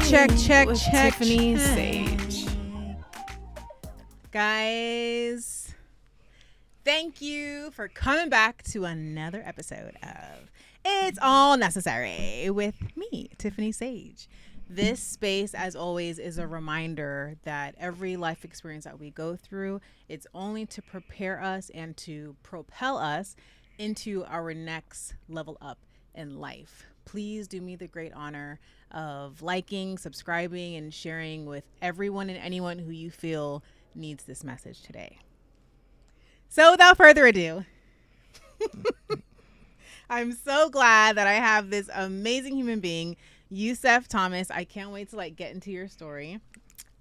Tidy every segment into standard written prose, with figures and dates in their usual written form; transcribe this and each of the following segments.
Check. Tifani Sage. Guys, thank you for coming back to another episode of It's All Necessary with me, Tifani Sage. This space, as always, is a reminder that every life experience that we go through, it's only to prepare us and to propel us into our next level up in life. Please do me the great honor of liking, subscribing, and sharing with everyone and anyone who you feel needs this message today. So without further ado, I'm so glad that I have this amazing human being, Yusef Thomas. I can't wait to get into your story.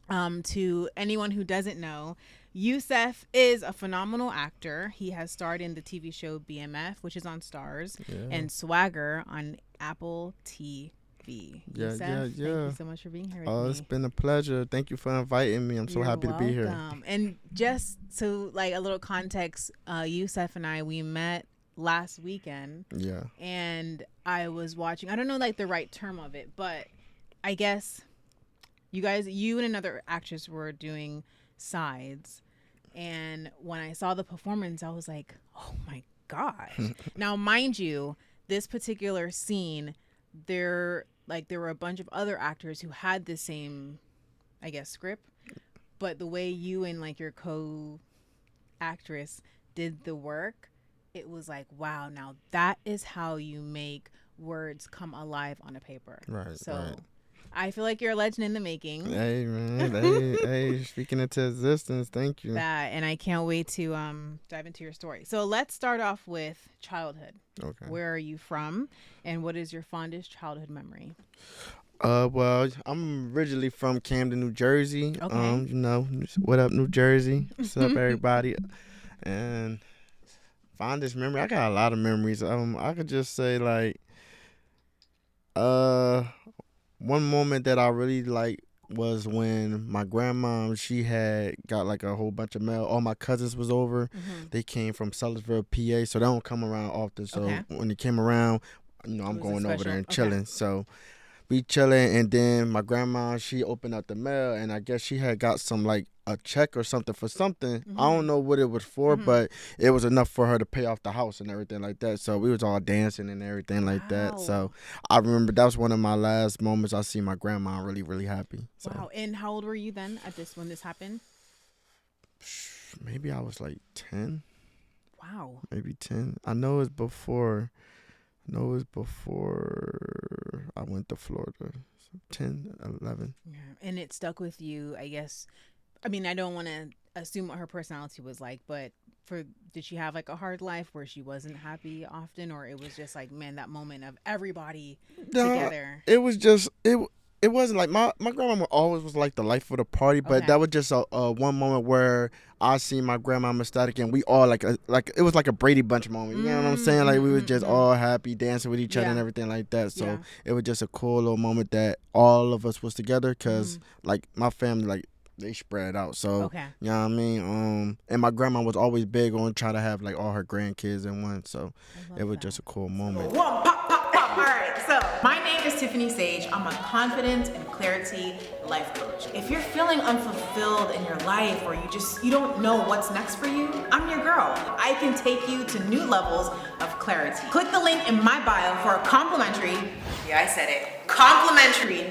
To anyone who doesn't know, Yusef is a phenomenal actor. He has starred in the TV show BMF, which is on Stars, and Swagger on Apple TV. Yusef, thank you so much for being here with me. It's been a pleasure. Thank you for inviting me. I'm so happy to be here. And just so a little context, Yusef and I, we met last weekend. Yeah. And I was watching, I don't know the right term of it, but I guess you and another actress were doing sides. And when I saw the performance, I was like, oh my gosh. Now, mind you, this particular scene, there were a bunch of other actors who had the same, I guess, script. But the way you and your co-actress did the work, it was like, wow, now that is how you make words come alive on a paper. Right. So right. I feel like you're a legend in the making. Hey, man. hey, speaking into existence. Thank you. And I can't wait to dive into your story. So let's start off with childhood. Okay. Where are you from, and what is your fondest childhood memory? Well, I'm originally from Camden, New Jersey. Okay. What up, New Jersey? What's up, everybody? And fondest memory, I got a lot of memories. I could just say one moment that I really was when my grandma, she had got a whole bunch of mail. All my cousins was over. Mm-hmm. They came from Sellersville, PA, so they don't come around often. So when they came around, I'm going over there and chilling. So we chilling, and then my grandma, she opened up the mail, and I guess she had got some a check or something for something. Mm-hmm. I don't know what it was for, but it was enough for her to pay off the house and everything like that. So we was all dancing and everything like that. So I remember that was one of my last moments I see my grandma really, really happy. So. Wow. And how old were you then when this happened? Maybe I was 10. Wow. Maybe 10. I know it was before I went to Florida. So 10, 11. Yeah. And it stuck with you, I guess. I mean, I don't want to assume what her personality was like, but did she have a hard life where she wasn't happy often, or it was just that moment of everybody together? It was just it wasn't my grandma always was the life of the party, but that was just a one moment where I seen my grandma ecstatic, and we all it was like a Brady Bunch moment. You know what I'm saying? We was just all happy, dancing with each other and everything like that. So it was just a cool little moment that all of us was together, because my family they spread out. So you know what I mean? And my grandma was always big on trying to have all her grandkids in one. So it was just a cool moment. Whoa, pop, pop, pop. All right, so my name is Tifani Sage. I'm a confidence and clarity life coach. If you're feeling unfulfilled in your life, or you don't know what's next for you, I'm your girl. I can take you to new levels of clarity. Click the link in my bio for a complimentary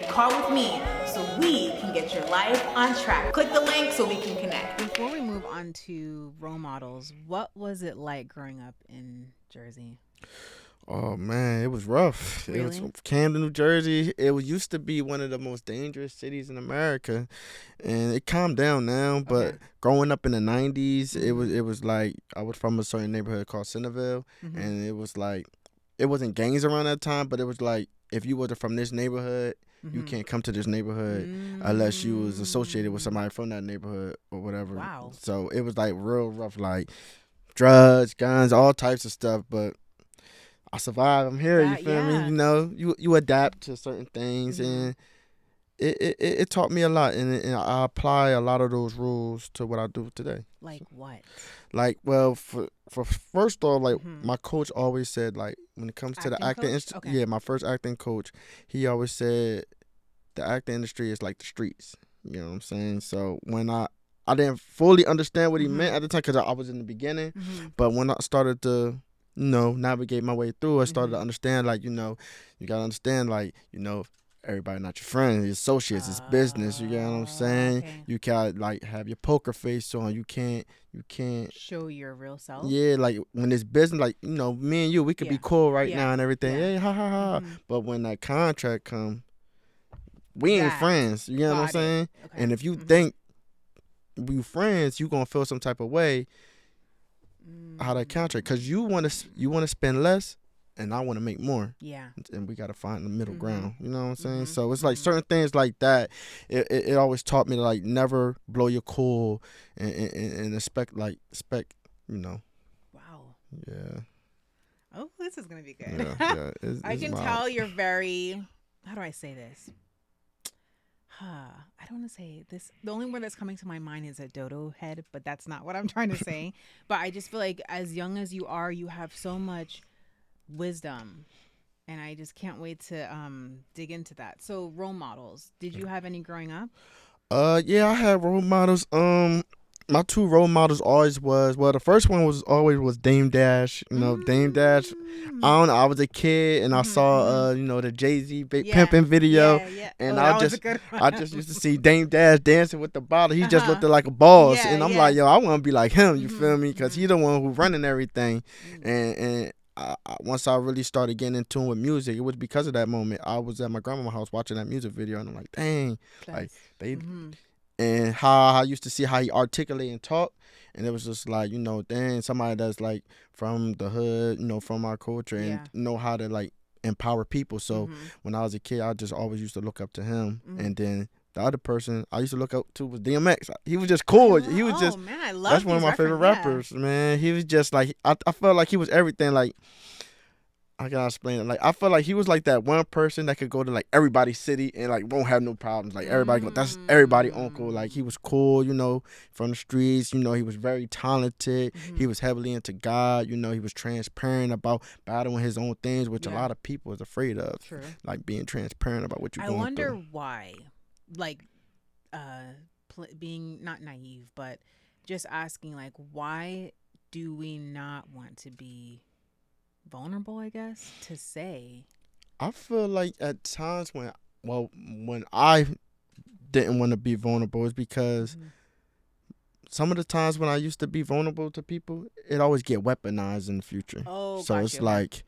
call with me, so we can get your life on track. Click the link so we can connect. Before we move on to role models, what was it like growing up in Jersey? Oh man, it was rough. Really? It was Camden, New Jersey. It used to be one of the most dangerous cities in America, and it calmed down now. But growing up in the '90s, it was I was from a certain neighborhood called Centerville, and it was it wasn't gangs around that time, but it was if you wasn't from this neighborhood, you can't come to this neighborhood unless you was associated with somebody from that neighborhood or whatever. Wow. So it was real rough, drugs, guns, all types of stuff. But I survived. I'm here. You feel me? You adapt to certain things, and it taught me a lot, and I apply a lot of those rules to what I do today. Like what? For first off, my coach always said, when it comes to the acting, my first acting coach, he always said, the acting industry is like the streets. You know what I'm saying? So when I didn't fully understand what he meant at the time because I was in the beginning, but when I started to navigate my way through, I started to understand, like, you gotta understand, like, everybody not your friends, your associates, it's business. You get what I'm saying? Okay. You can't like have your poker face on. You can't show your real self. Yeah, like when it's business, like, me and you, we could be cool right now and everything. Yeah. Hey, ha ha ha. But when that contract come, we ain't friends. You know what I'm saying? Okay. And if you think we friends, you gonna feel some type of way how that contract, because you want to spend less and I want to make more. Yeah. And we got to find the middle ground. You know what I'm saying? So it's like certain things like that. It always taught me to, like, never blow your cool and expect. Wow. Yeah. Oh, this is going to be good. Yeah. I can tell you're very, how do I say this? I don't want to say this. The only word that's coming to my mind is a dodo head, but that's not what I'm trying to say. But I just feel like as young as you are, you have so much wisdom, and I just can't wait to dig into that. So role models, did you have any growing up? Yeah, I had role models. My two role models always was, the first one was always Dame Dash. Dame Dash. I don't know. I was a kid and I saw the Jay-Z pimping video, and I just used to see Dame Dash dancing with the bottle. He just looked like a boss, and I'm like, yo, I want to be like him. You feel me? Because he the one who running everything, and once I really started getting in tune with music, it was because of that moment. I was at my grandma's house watching that music video, and I'm like, dang, like they. And how I used to see how he articulate and talk, and it was just like, dang, somebody that's like from the hood, from our culture, and know how to like empower people. So when I was a kid, I just always used to look up to him. And then the other person I used to look up to was DMX. He was just cool. He was just, man, I love that's one of my favorite rappers, man. He was just like, I felt like he was everything. Like, I gotta explain it. Like, I felt like he was like that one person that could go to like everybody's city and like won't have no problems. Like, everybody that's everybody uncle. Like, he was cool, from the streets. He was very talented. He was heavily into God. He was transparent about battling his own things, which a lot of people is afraid of. True. Like, being transparent about what you're going through. I wonder why, like, being not naive, but just asking, like, why do we not want to be vulnerable, I guess, to say? I feel like at times when I didn't want to be vulnerable is because some of the times when I used to be vulnerable to people, it always get weaponized in the future. Oh, so it's like,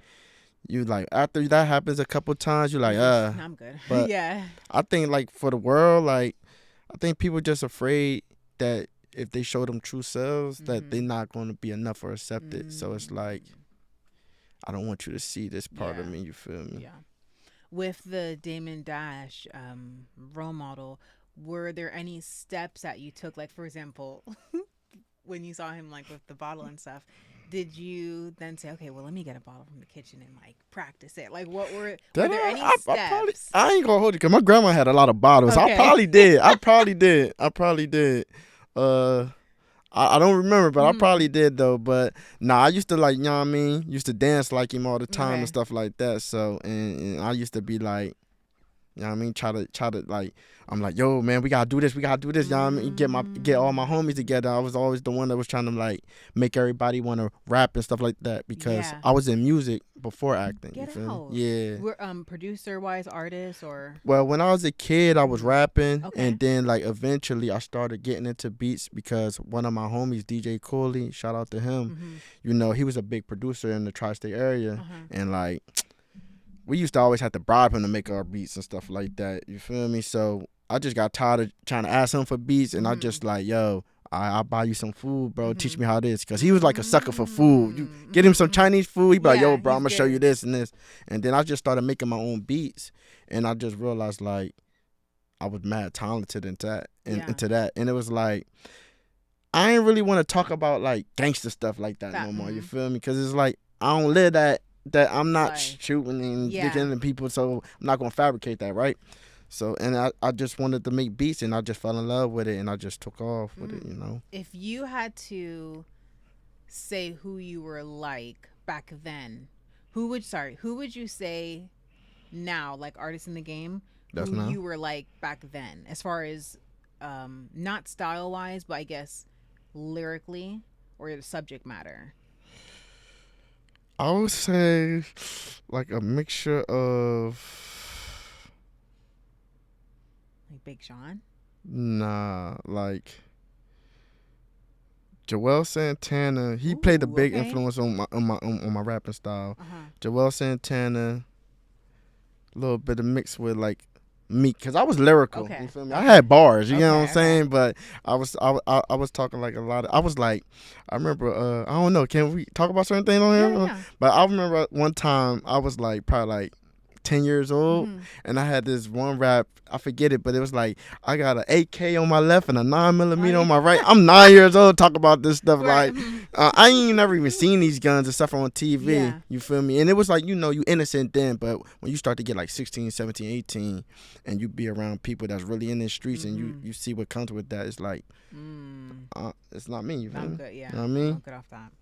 you like, after that happens a couple times, you're like, I'm good. But I think, like, for the world, like, I think people just afraid that if they show them true selves, that they're not going to be enough or accepted. So it's like, I don't want you to see this part of me. You feel me? Yeah. With the Damon Dash role model, were there any steps that you took? Like, for example, when you saw him like with the bottle and stuff, did you then say, okay, well, let me get a bottle from the kitchen and like practice it? Like, were there any steps? I ain't gonna hold you because my grandma had a lot of bottles. Okay. I probably did. I don't remember, but I probably did though. But nah, I used to, like, used to dance like him all the time and stuff like that. So and I used to be like, try to like, I'm like, yo, man, we gotta do this. Get all my homies together. I was always the one that was trying to like make everybody want to rap and stuff like that because I was in music before acting. Get you feel out. me? Yeah. We're producer wise, artist, or? Well, when I was a kid, I was rapping, and then like eventually I started getting into beats because one of my homies, DJ Cooley, shout out to him. He was a big producer in the tri-state area, and like, we used to always have to bribe him to make our beats and stuff like that. You feel me? So I just got tired of trying to ask him for beats, and I just like, yo, I'll buy you some food, bro. Teach me how this. Because he was like a sucker for food. You get him some Chinese food, he'd be like, yo, bro, I'm going to show you this and this. And then I just started making my own beats, and I just realized, like, I was mad talented into that. And it was like, I ain't really want to talk about, like, gangster stuff like that no more. You feel me? Because it's like, I don't live that I'm not shooting and getting into people, so I'm not going to fabricate that, right? So, and I just wanted to make beats, and I just fell in love with it, and I just took off with it, If you had to say who you were like back then, who would you say now, like artists in the game, That's who now. you were like back then, as far as not style wise, but I guess lyrically or the subject matter? I would say like a mixture of Like Big Sean? like Joel Santana. He played a Ooh, big okay. influence on my rapping style. Uh-huh. Joel Santana, a little bit of mix with like me, cause I was lyrical. Okay. You feel me? Okay. I had bars. You know what I'm Okay. saying? But I was talking like a lot of. I was like, I remember. I don't know. Can we talk about certain things on Yeah, here? yeah. But I remember one time I was like probably like 10 years old, Mm-hmm. and I had this one rap. I forget it, but it was like I got an AK on my left and a 9mm on my right. I'm 9 years old. Talk about this stuff Right. like I ain't never even seen these guns and stuff on TV. Yeah. You feel me? And it was like you innocent then, but when you start to get like 16, 17, 18, and you be around people that's really in the streets, and you see what comes with that, it's like it's not me. You feel I'm me? good. Yeah. You know what I mean? I'm good off that.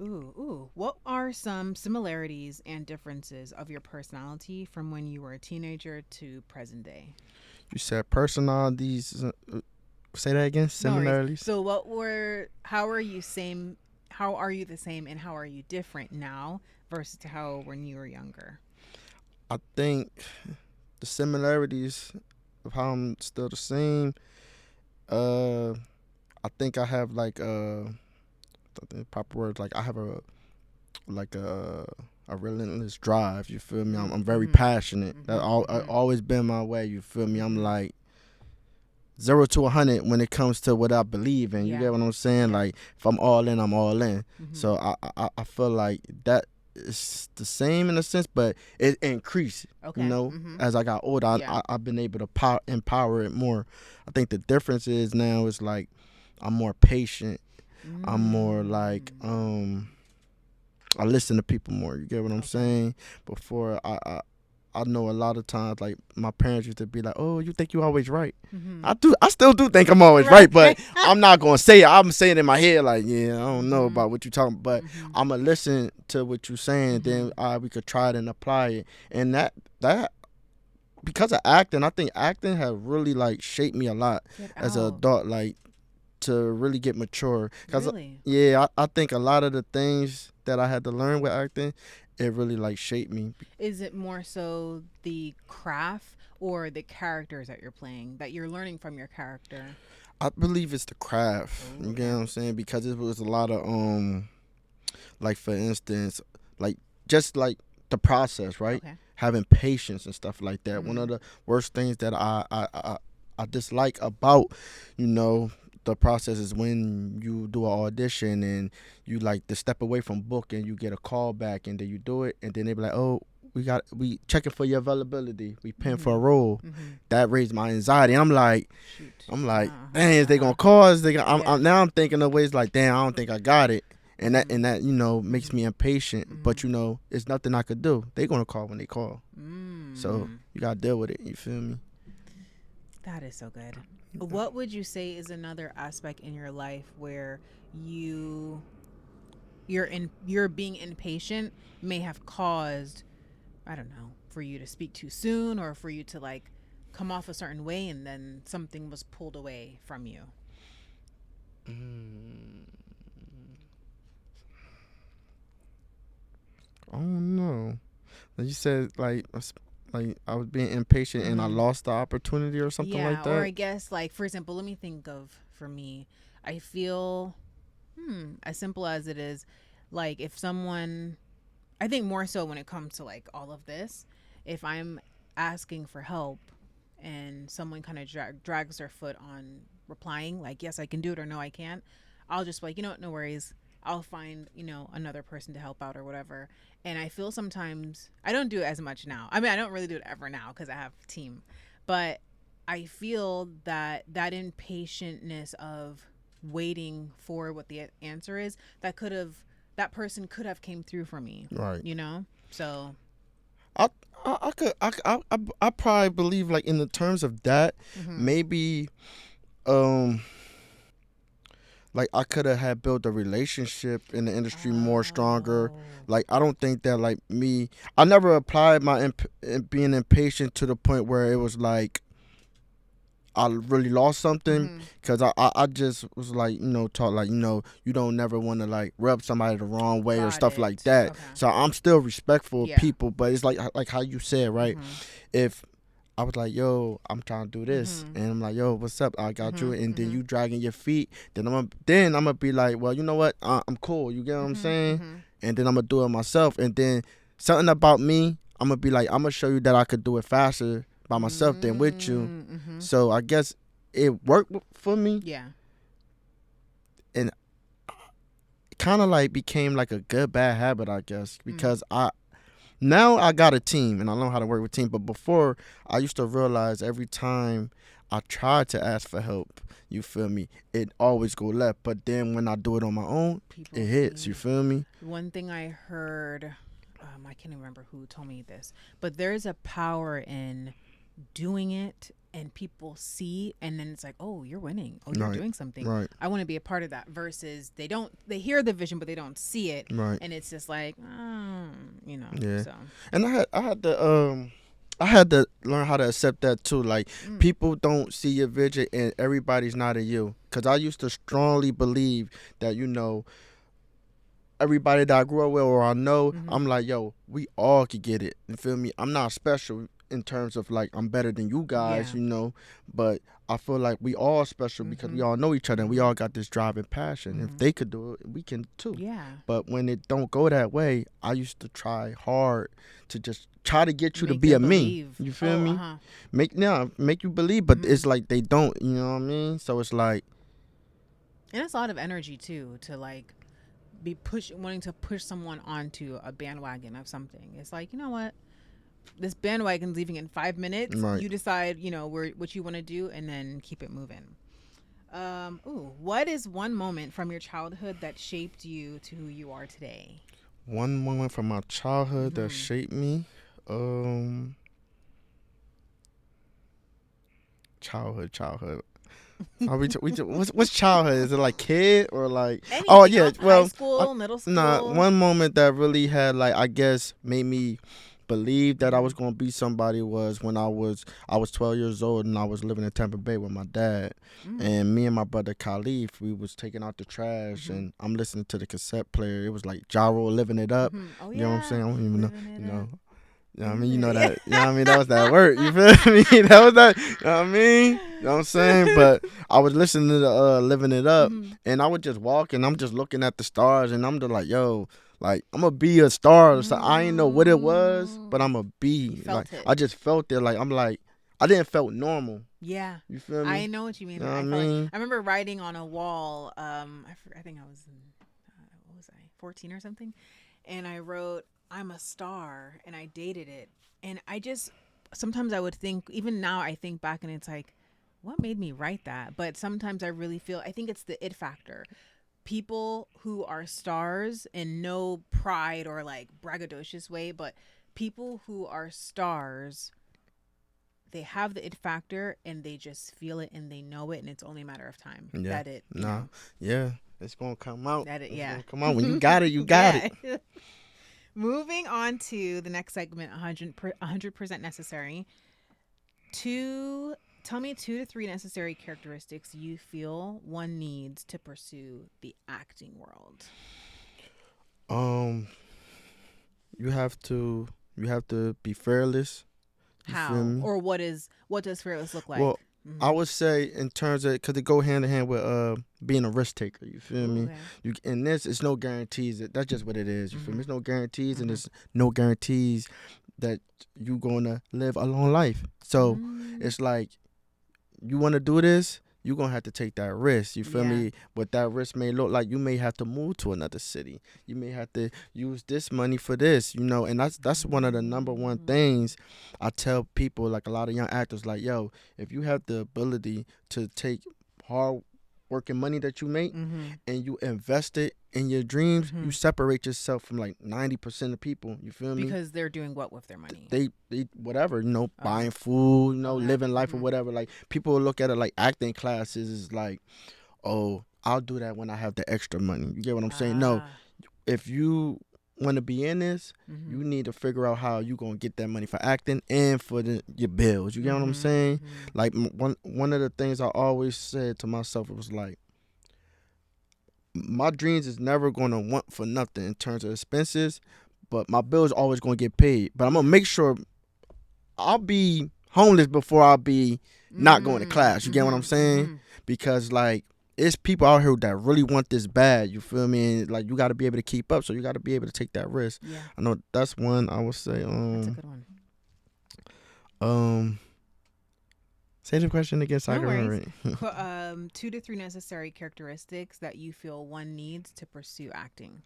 Ooh. What are some similarities and differences of your personality from when you were a teenager to present day? You said personalities. Say that again. No worries. Similarities. So how are you the same and how are you different now versus to how when you were younger? I think the similarities of how I'm still the same. I think I have like the proper words, like I have a like a relentless drive. You feel me? I'm very passionate. That always been my way. You feel me? I'm like 0 to 100 when it comes to what I believe in. You get what I'm saying? Like if I'm all in, I'm all in. So I feel like that is the same in a sense, but it increased. You know, as I got older, I've been able to empower it more. I think the difference is now is like I'm more patient. I'm more like I listen to people more. You get what I'm saying? Before I know a lot of times like my parents used to be like, "Oh, you think you always right?" I still do think I'm always right, but I'm not gonna say it. I'm saying it in my head like, yeah, I don't know about what you're talking, but I'ma listen to what you're saying. Then we could try it and apply it, and that because of acting, I think acting has really like shaped me a lot as an adult. Like to really get mature. Cause I think a lot of the things that I had to learn with acting, it really like shaped me. Is it more so the craft or the characters that you're playing that you're learning from your character? I believe it's the craft. You get what I'm saying? Because it was a lot of like for instance, like just like the process, right? Having patience and stuff like that. One of the worst things that I dislike about, the process is when you do an audition and you like to step away from book and you get a call back and then you do it and then they be like, "Oh, we checking for your availability. We paying for a role." That raised my anxiety. I'm like, dang, is they gonna call? Now I'm thinking of ways like, damn, I don't think I got it, and that makes me impatient. But it's nothing I could do. They gonna call when they call, so you gotta deal with it. You feel me? That is so good. What would you say is another aspect in your life where you're being impatient may have caused, I don't know, for you to speak too soon or for you to like come off a certain way and then something was pulled away from you? I don't know. You said like I was being impatient and I lost the opportunity or something like that. Yeah, or I guess like for example, let me think of for me. I feel as simple as it is, like if someone, I think more so when it comes to like all of this, if I'm asking for help and someone kind of drags their foot on replying like yes I can do it or no I can't, I'll just be like, no worries, I'll find another person to help out or whatever. And I feel sometimes I don't do it as much now. I mean, I don't really do it ever now because I have a team, but I feel that impatientness of waiting for what the answer is, that person could have came through for me, right? So I probably believe like in the terms of that, maybe like I could have had built a relationship in the industry more stronger. Oh. Like I don't think that like me, I never applied my being impatient to the point where it was like I really lost something Mm-hmm. because I just was like, taught like, you don't never want to like rub somebody the wrong way or Got stuff like it. that. Okay. So I'm still respectful of Yeah. people, but it's like how you said, right? Mm-hmm. If I was like, yo, I'm trying to do this, Mm-hmm. and I'm like, yo, what's up? I got you, Mm-hmm. and then Mm-hmm. you dragging your feet, then I'm gonna be like, well, you know what? I'm cool. You get what I'm Mm-hmm. saying? Mm-hmm. And then I'm gonna do it myself, and then something about me, I'm gonna be like, I'm gonna show you that I could do it faster by myself than with you. Mm-hmm. So I guess it worked for me, Yeah. and it kind of like became like a good bad habit, I guess, because now I got a team and I know how to work with team. But before, I used to realize every time I tried to ask for help, you feel me, it always go left. But then when I do it on my own, People it hits. You see. feel me? One thing I heard, I can't remember who told me this, but there's a power in doing it and people see and then it's like, oh, you're winning, oh, you're Right. doing something, Right. I want to be a part of that, versus they hear the vision but they don't see it, Right. and it's just like, Yeah. so And I had to learn how to accept that too. Like people don't see your vision and everybody's not in you. Cause I used to strongly believe that everybody that I grew up with or I know, I'm like, yo, we all could get it. You feel me? I'm not special in terms of like I'm better than you guys, Yeah. but I feel like we all special because we all know each other and we all got this drive and passion. If they could do it, we can too. Yeah. But when it don't go that way, I used to try hard to just try to get you to Make be a them me. believe. You feel me? Uh-huh. Make you believe, but it's like they don't. You know what I mean? So it's like, And it's a lot of energy too to like be wanting to push someone onto a bandwagon of something. It's like, you know what? This bandwagon's leaving in 5 minutes. Right. You decide, what you want to do, and then keep it moving. What is one moment from your childhood that shaped you to who you are today? one moment from my childhood that shaped me. Childhood. What's childhood? Is it like kid or like? Anything Oh yeah, else? well, High school, middle school. nah. One moment that really had like I guess made me believe that I was gonna be somebody was when I was 12 years old and I was living in Tampa Bay with my dad, and me and my brother Khalif, we was taking out the trash and I'm listening to the cassette player. It was like Jaro living it up. Oh, You know what I'm saying? I don't even know. Living it You know. up. You know what I mean? You know that. You know what I mean? That was that word. You feel me? That was that. You know what I mean? You know what I'm saying? But I was listening to the Living It Up, and I would just walk, and I'm just looking at the stars, and I'm just like, yo, like, I'm going to be a star. So I ain't know what it was, but I'm going to be. Felt Like, it. I just felt it. Like, I'm like, I didn't felt normal. Yeah. You feel me? I know what you mean. You know what I felt mean? I remember writing on a wall. I think I was in, what was I, 14 or something, and I wrote, "I'm a star," and I dated it. And I just sometimes I would think, even now I think back, and it's like, what made me write that? But sometimes I really feel, I think it's the it factor. People who are stars, in no pride or like braggadocious way, but people who are stars, they have the it factor and they just feel it and they know it, and it's only a matter of time. Yeah. That it. Yeah. It's going to come out. That it. It's Yeah. gonna come out. When you got it, you got it. Moving on to the next segment, 100% necessary. Tell me 2 to 3 necessary characteristics you feel one needs to pursue the acting world. You have to be fearless. You How? feel me? Or what does fearless look like? Well, I would say in terms of, because it go hand in hand with being a risk taker. You feel me? Okay. In this, it's no guarantees. That's just what it is. You feel me? There's no guarantees, and there's no guarantees that you gonna live a long life. So it's like, you want to do this, you're going to have to take that risk. You feel me? What that risk may look like, you may have to move to another city. You may have to use this money for this, and that's one of the number one things I tell people, like a lot of young actors, like, yo, if you have the ability to take hard working money that you make and you invest it in your dreams, you separate yourself from like 90% of people. You feel me? Because they're doing what with their money? They whatever, buying food, living life or whatever. Like, people look at it like acting classes is like, oh, I'll do that when I have the extra money. You get what I'm saying? No, if you want to be in this, you need to figure out how you gonna get that money for acting and for your bills. You get what I'm saying? Like one of the things I always said to myself, it was like, my dreams is never gonna want for nothing in terms of expenses, but my bills always gonna get paid. But I'm gonna make sure I'll be homeless before I'll be not going to class. You get what I'm saying? Because like, it's people out here that really want this bad. You feel me? And like, you got to be able to keep up, so you got to be able to take that risk. Yeah. I know that's one I would say. That's a good one. Say the question again so I can remember it. 2 to 3 necessary characteristics that you feel one needs to pursue acting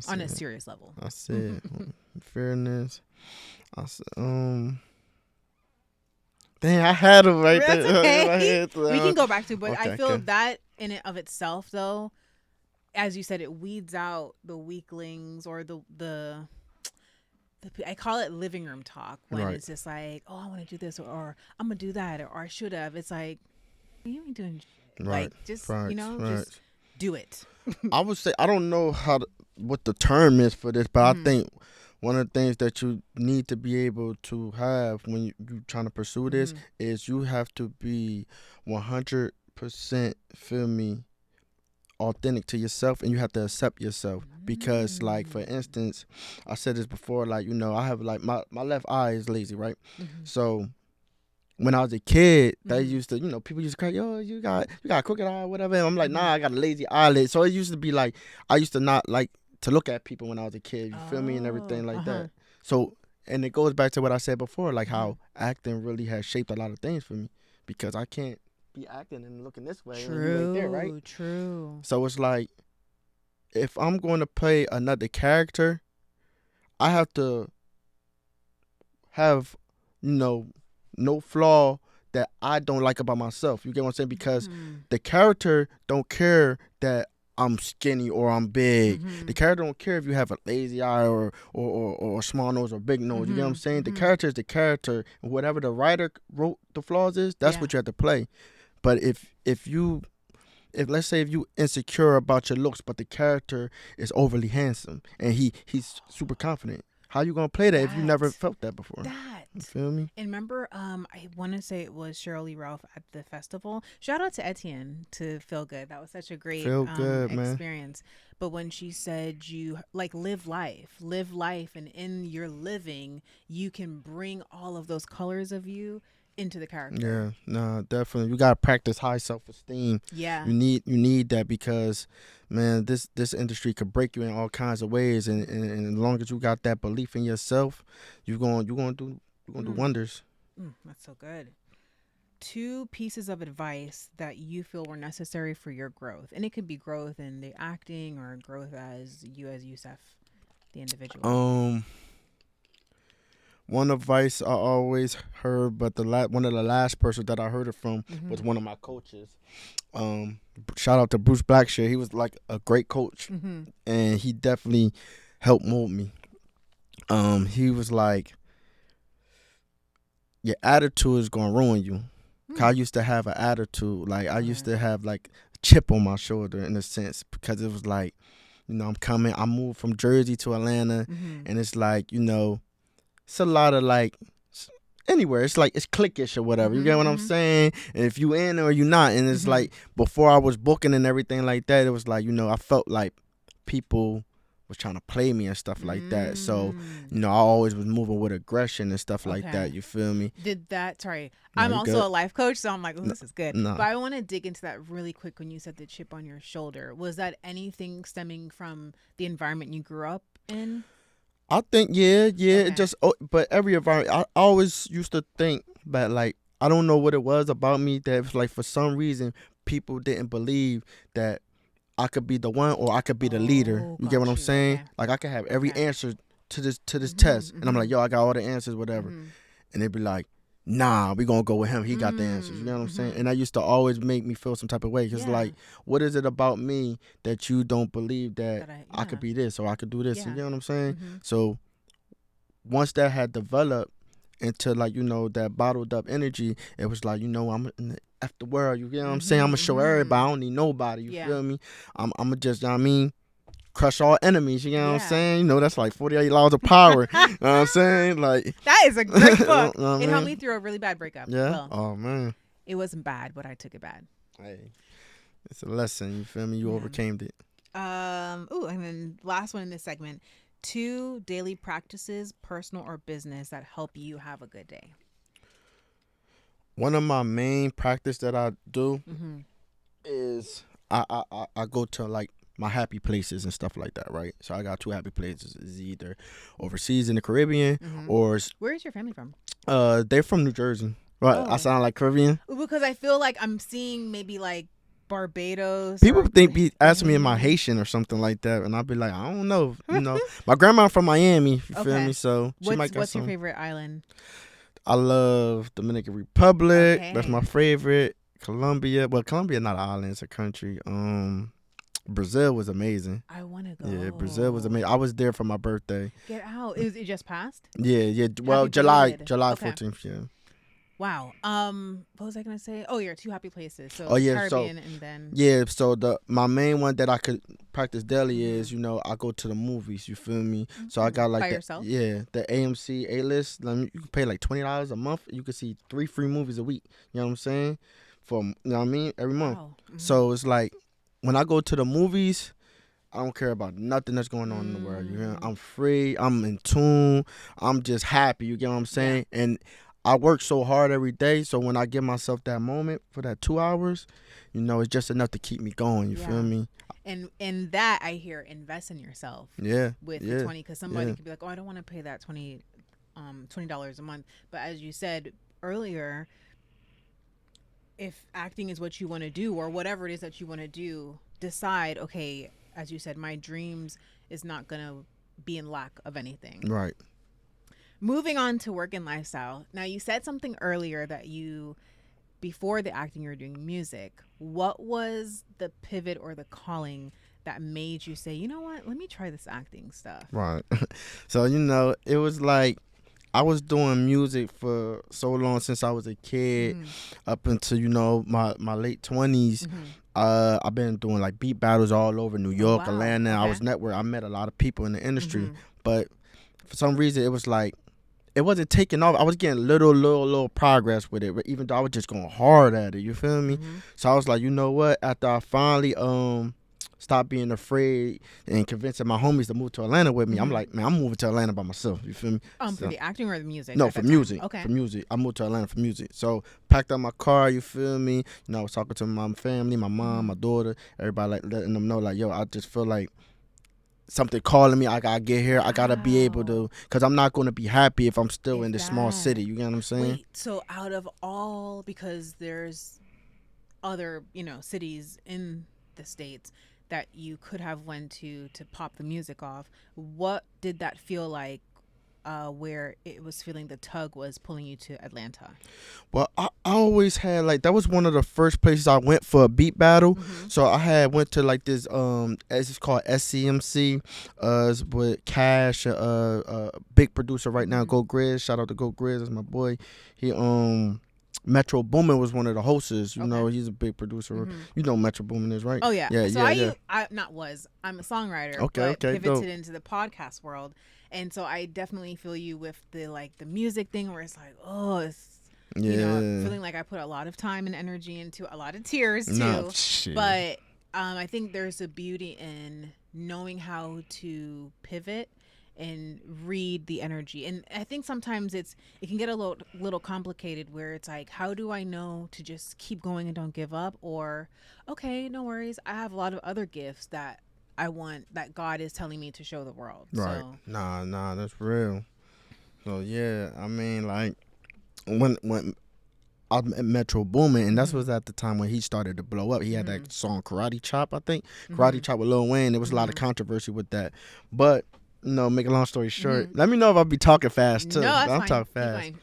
on a serious level. I said fairness. I said dang, I had them right That's there. Okay. We can go back to, but okay, I feel that in and of itself, though, as you said, it weeds out the weaklings or the I call it living room talk, when it's just like, oh, I want to do this, or I'm gonna do that, or I should have. It's like, you ain't doing shit. Right. Like, just just do it. I would say, I don't know what the term is for this, but I think one of the things that you need to be able to have when you're trying to pursue this is you have to be 100%, feel me, authentic to yourself, and you have to accept yourself. Because like, for instance, I said this before, like, I have like my left eye is lazy, right? So when I was a kid, they used to, people used to cry, yo, you got a crooked eye or whatever. And I'm like, nah, I got a lazy eyelid. So it used to be like, I used to not like to look at people when I was a kid, you feel me, and everything like that. So, and it goes back to what I said before, like how acting really has shaped a lot of things for me, because I can't be acting and looking this way. True, right there, right? True. So it's like, if I'm going to play another character, I have to have, no flaw that I don't like about myself. You get what I'm saying? Because the character don't care that I'm skinny or I'm big. The character don't care if you have a lazy eye or a small nose or big nose. You get what I'm saying? The character is the character. Whatever the writer wrote the flaws is, that's what you have to play. But if let's say if you insecure about your looks, but the character is overly handsome and he's super confident, how you gonna play that if you never felt that before? You feel me? And remember, I want to say it was Cheryl Lee Ralph at the festival. Shout out to Etienne to Feel Good. That was such a great experience. Man. But when she said, you like live life, and in your living, you can bring all of those colors of you into the character. Yeah, no, definitely. You gotta practice high self-esteem. Yeah, you need that, because man, this industry could break you in all kinds of ways, and as long as you got that belief in yourself, you're gonna do wonders. That's so good. 2 pieces of advice that you feel were necessary for your growth, and it could be growth in the acting or growth as Yusef, the individual. One advice I always heard, but one of the last person that I heard it from was one of my coaches. Shout out to Bruce Blackshear. He was like a great coach, and he definitely helped mold me. He was like, your attitude is gonna ruin you. I used to have an attitude, like I used to have like a chip on my shoulder in a sense, because it was like, I moved from Jersey to Atlanta, and it's like, it's a lot of like, anywhere, it's like, it's cliquish or whatever. You get what I'm saying? And if you in or you not, and it's like, before I was booking and everything like that, it was like, I felt like people was trying to play me and stuff like that. So, I always was moving with aggression and stuff like that. You feel me? I'm also a life coach, so I'm like, oh, this is good. No. But I want to dig into that really quick. When you said the chip on your shoulder, was that anything stemming from the environment you grew up in? I think, yeah. Okay. But every environment, I always used to think that, like, I don't know what it was about me that it was like, for some reason, people didn't believe that I could be the one or I could be the leader. You get what I'm saying? Okay. Like, I could have every answer to this test, and I'm like, yo, I got all the answers, whatever. And they'd be like, nah, we gonna go with him. He got the answers. You know what I'm saying? And that used to always make me feel some type of way. Because, like, what is it about me that you don't believe that I could be this or I could do this? You know what I'm saying? So once that had developed into, like, that bottled up energy, it was like, I'm F the world. You know what I'm saying? I'm gonna show everybody. I don't need nobody. You feel me? I'm gonna just, you know what I mean, crush all enemies. You know what I'm saying? You know, that's like 48 laws of power. You know what I'm saying? Like, that is a great book. You know it helped me through a really bad breakup. Yeah. Well, oh man. It wasn't bad, but I took it bad. Hey, it's a lesson. You feel me? You overcame it. And then last one in this segment: 2 daily practices, personal or business, that help you have a good day. One of my main practice that I do is I go to like my happy places and stuff like that, right? So I got 2 happy places. It's either overseas in the Caribbean or Where's your family from? They're from New Jersey. Right? I sound like Caribbean because I feel like I'm seeing maybe like Barbados. People be asking me am I Haitian or something like that, and I'll be like, I don't know. You know, my grandma from Miami. You feel me? So she might got what's your favorite island? I love Dominican Republic. Okay. That's my favorite. Colombia. Well, Colombia not an island; it's a country. Brazil was amazing. I want to go. Yeah, Brazil was amazing. I was there for my birthday. Get out! It just passed? Yeah. Well, July 14th. Yeah. Wow. What was I gonna say? Oh, yeah, 2 happy places. So Caribbean and then So my main one that I could practice daily is, you know, I go to the movies. You feel me? So I got like by yourself? Yeah, the AMC A-list. You can pay like $20 a month. You can see 3 free movies a week. You know what I'm saying? You know what I mean? Every month. Wow. So it's like when I go to the movies, I don't care about nothing that's going on in the world. You know? I'm free. I'm in tune. I'm just happy. You get what I'm saying? Yeah. And I work so hard every day, so when I give myself that moment for that 2 hours, you know, it's just enough to keep me going. You feel me? And that I hear, invest in yourself. Yeah. With the 20, because somebody could be like, oh, I don't want to pay that $20 a month. But as you said earlier, if acting is what you want to do, or whatever it is that you want to do, decide, okay, as you said, my dreams is not gonna be in lack of anything. Right. Moving on to work and lifestyle. Now, you said something earlier that before the acting, you were doing music. What was the pivot or the calling that made you say, you know what, let me try this acting stuff? Right. So, you know, it was like I was doing music for so long since I was a kid up until, you know, my late 20s. I've been doing like beat battles all over New York, Atlanta. Okay. I was network. I met a lot of people in the industry. But for some reason, it was like, it wasn't taking off. I was getting little progress with it, but even though I was just going hard at it, you feel me? So I was like, you know what? After I finally stopped being afraid and convincing my homies to move to Atlanta with me, I'm like, man, I'm moving to Atlanta by myself. You feel me? For the acting or the music? No, for music. Okay. For music. I moved to Atlanta for music. So packed up my car, you feel me? You know, I was talking to my family, my mom, my daughter, everybody, like letting them know, like, yo, I just feel like something calling me. I gotta get here. I gotta be able to, because I'm not going to be happy if I'm still in this small city. You get what I'm saying? Wait, so out of all, because there's other, you know, cities in the States that you could have went to pop the music off, what did that feel like, where it was feeling the tug was pulling you to Atlanta? Well, I always had like, that was one of the first places I went for a beat battle. So I went to like this it's called SCMC with Cash, big producer right now, Go Grizz. Shout out to Go Grizz, that's my boy. He Metro Boomin was one of the hosts. You know, he's a big producer. You know Metro Boomin is, right? Oh yeah. So I'm a songwriter. Okay. Pivoted into the podcast world. And so I definitely feel you with the music thing, where it's like, oh, it's, you know, feeling like I put a lot of time and energy into a lot of tears too. No, shit. But I think there's a beauty in knowing how to pivot and read the energy. And I think sometimes it can get a little complicated, where it's like, how do I know to just keep going and don't give up? Or, okay, no worries, I have a lot of other gifts that I want, that God is telling me to show the world. Right. So. Nah, that's real. So yeah, I mean, like when I met Metro Boomin, and that was at the time when he started to blow up. He had that song Karate Chop, I think. Karate Chop with Lil Wayne. There was a lot of controversy with that. But, you know, make a long story short, let me know if I'll be talking fast too. No, that's I'm fine. talking fast.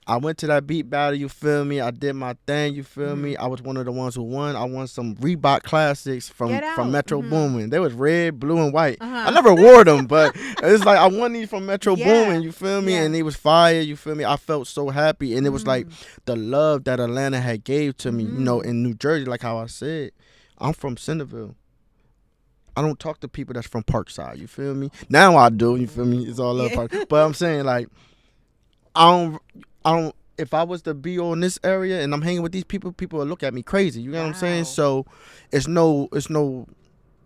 I went to that beat battle, you feel me? I did my thing, you feel Mm-hmm. me? I was one of the ones who won. I won some Reebok classics Get from out. Metro Mm-hmm. Boomin. They was red, blue, and white. I Uh-huh. never wore them, but it's like I won these from Metro Yeah. Boomin, you feel me? Yeah. And they was fire, you feel me? I felt so happy. And it was like Mm. the love that Atlanta had gave to me, you know, Mm-hmm. in New Jersey, like how I said. I'm from Centerville. I don't talk to people that's from Parkside, you feel me? Now I do, you feel me? It's all love Yeah. Park. But I'm saying like I don't if I was to be on this area and I'm hanging with these people, people will look at me crazy. You know what I'm saying? Wow. So it's no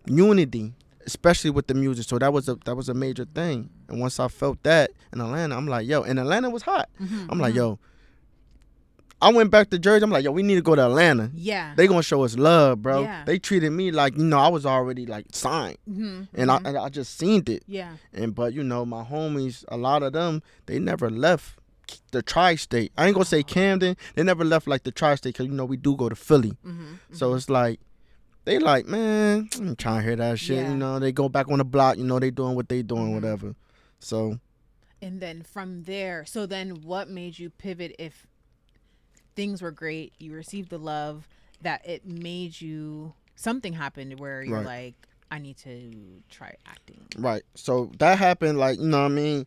unity, especially with the music. So that was a major thing. And once I felt that in Atlanta, I'm like, yo, and Atlanta was hot. Mm-hmm. I'm like, yo, I went back to Jersey. I'm like, yo, we need to go to Atlanta. Yeah. They gonna show us love, bro. Yeah. They treated me like, you know, I was already like signed. Mm-hmm. And I just seen it. Yeah. But you know, my homies, a lot of them, they never left the tri-state. I ain't gonna say Camden. They never left like the tri-state because you know we do go to Philly. Mm-hmm. So it's like they like, man, I'm trying to hear that shit. Yeah. You know, they go back on the block. You know, they doing what they doing, whatever. So. And then from there, so then what made you pivot if things were great, you received the love, that it made you, something happened where you're like, I need to try acting. Right. So that happened, like, you know what I mean,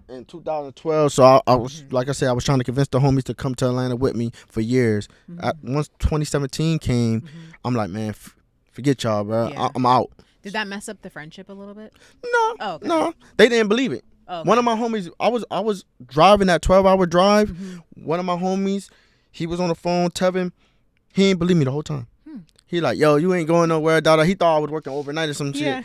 in 2012. So I was, like I said, I was trying to convince the homies to come to Atlanta with me for years. Once 2017 came, I'm like, man, forget y'all, bro. Yeah. I'm out. Did that mess up the friendship a little bit? No. Oh, okay. No. They didn't believe it. Oh, okay. One of my homies, I was driving that 12-hour drive. One of my homies, he was on the phone, Tevin. He ain't believe me the whole time. He like, yo, you ain't going nowhere, daughter. He thought I was working overnight or some shit.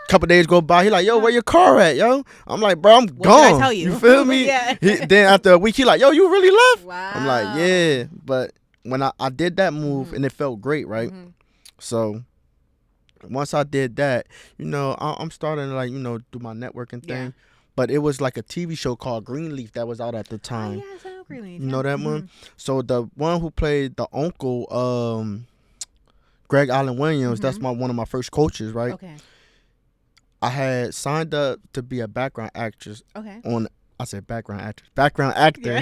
Couple days go by, he like, yo, where your car at, yo? I'm like, bro, I'm What gone. did I tell you? Feel me? Yeah. Then after a week, he like, yo, you really left? Wow. I'm like, yeah. But when I did that move, and it felt great, right? So once I did that, you know, I'm starting to, like, you know, do my networking thing. Yeah. But it was like a TV show called Greenleaf that was out at the time. Oh, yes, I know Greenleaf. You know that one? So the one who played the uncle, Greg Allen Williams, that's one of my first coaches, right? Okay. I had signed up to be a background actress Okay. I said background actress. Background actor.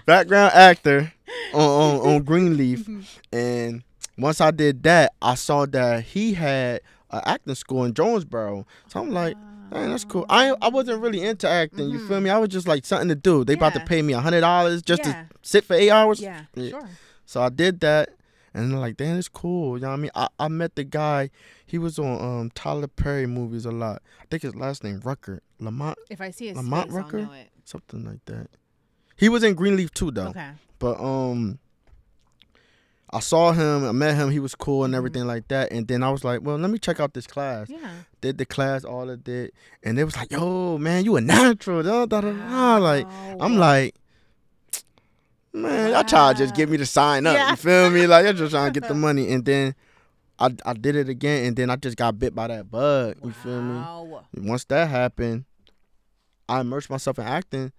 Background actor on Greenleaf. And once I did that, I saw that he had an acting school in Jonesboro. So I'm like, man, that's cool. I wasn't really into acting, you feel me? I was just like something to do. They about to pay me $100 just to sit for 8 hours. Yeah, sure. So I did that. And they're like, damn, it's cool. You know what I mean? I met the guy. He was on Tyler Perry movies a lot. I think his last name Rucker. Lamont. If I see his Lamont face, Rucker? I'll know it. Something like that. He was in Greenleaf too, though. Okay. But I saw him. I met him. He was cool and everything like that. And then I was like, well, let me check out this class. Yeah. Did the class, all of it. And they was like, yo, man, you a natural. Da, da, da, da. Like, I'm like, man, y'all try to just get me to sign up. Yeah. You feel me? Like, you're just trying to get the money. And then I did it again. And then I just got bit by that bug. You feel me? Once that happened, I immersed myself in acting.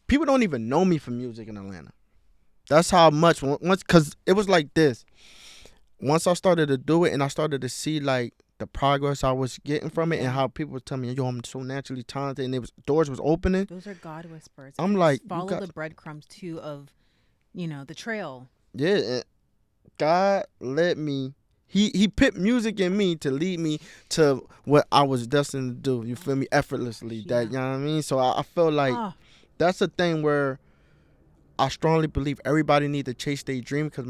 People don't even know me for music in Atlanta. That's how much, because it was like this. Once I started to do it and I started to see like the progress I was getting from it and how people were telling me, yo, I'm so naturally talented, and doors was opening. Those are God whispers. I'm like, follow the breadcrumbs too of, you know, the trail. Yeah, and God led me. He put music in me to lead me to what I was destined to do. You feel me? Effortlessly. That, you know what I mean? So I feel like that's a thing where I strongly believe everybody need to chase their dream, because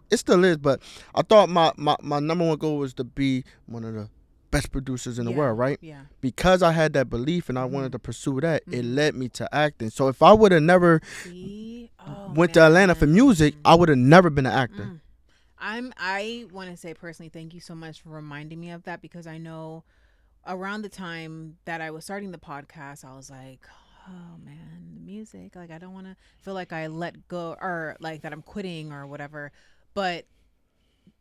it still is, but I thought my number one goal was to be one of the best producers in the world, right? Yeah. Because I had that belief and I wanted to pursue that, it led me to acting. So if I would have never went to Atlanta for music, I would have never been an actor. I want to say personally, thank you so much for reminding me of that, because I know around the time that I was starting the podcast, I was like, oh man, the music, like I don't want to feel like I let go or like that I'm quitting or whatever. But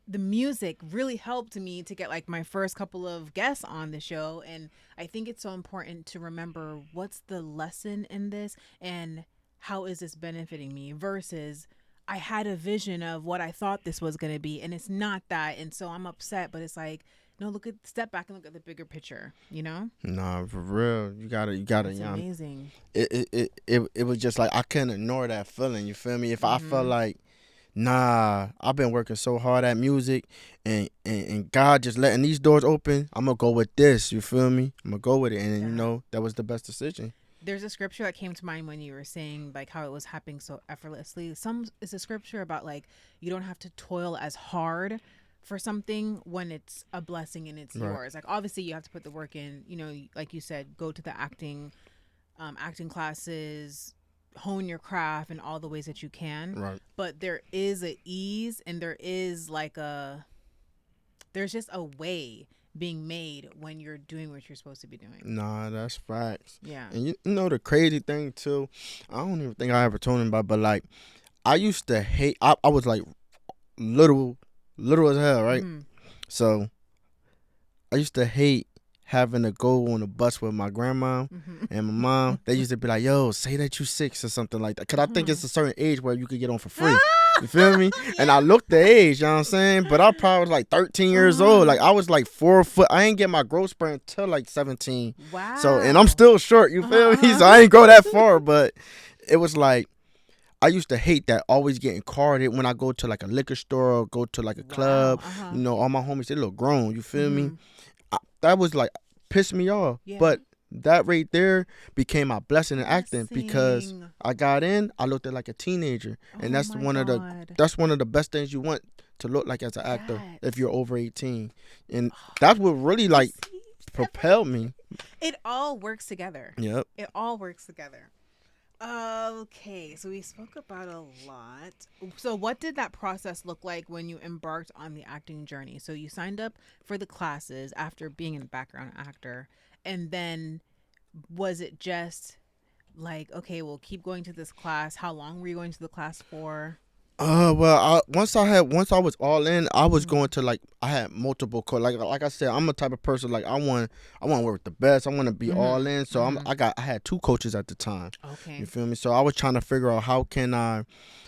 the music really helped me to get like my first couple of guests on the show. And I think it's so important to remember what's the lesson in this and how is this benefiting me versus I had a vision of what I thought this was going to be and it's not that. And so I'm upset, but it's like, No, step back and look at the bigger picture, you know? Nah, for real. You gotta, It's amazing. It was just like I couldn't ignore that feeling. You feel me? If I felt like, nah, I've been working so hard at music, and God just letting these doors open, I'm gonna go with this. You feel me? I'm gonna go with it, and you know that was the best decision. There's a scripture that came to mind when you were saying like how it was happening so effortlessly. It's a scripture about like you don't have to toil as hard for something when it's a blessing and it's yours. Like obviously you have to put the work in, you know, like you said, go to the acting classes, hone your craft in all the ways that you can. Right. But there is a ease and there's just a way being made when you're doing what you're supposed to be doing. Nah, that's facts. Yeah. And you know the crazy thing too, I don't even think I ever told him about, but like I used to hate. I was like little as hell, right? So I used to hate having to go on a bus with my grandma and my mom. They used to be like, yo, say that you 6 or something like that. Because I think it's a certain age where you could get on for free. You feel me? Yeah. And I looked the age, you know what I'm saying? But I probably was like 13 years old. Like I was like 4 foot. I ain't get my growth spurt until like 17. Wow. So, and I'm still short, you feel me? So I ain't grow that far. But it was like, I used to hate that, always getting carded when I go to like a liquor store or go to like a club. You know, all my homies, they look grown, you feel me? That was like, pissed me off. Yeah. But that right there became my blessing in acting because I got in, I looked at like a teenager. And that's one of the best things you want to look like as an actor if you're over 18. And that's what really like propelled me. It all works together. Yep. It all works together. Okay, so we spoke about a lot. So what did that process look like when you embarked on the acting journey? So you signed up for the classes after being a background actor, and then was it just like, okay, we'll keep going to this class? How long were you going to the class for? Well, once I was all in, I was going to like I had multiple like I said, I'm a type of person like I want to work with the best. I want to be all in. So I had 2 coaches at the time. Okay. You feel me? So I was trying to figure out how can I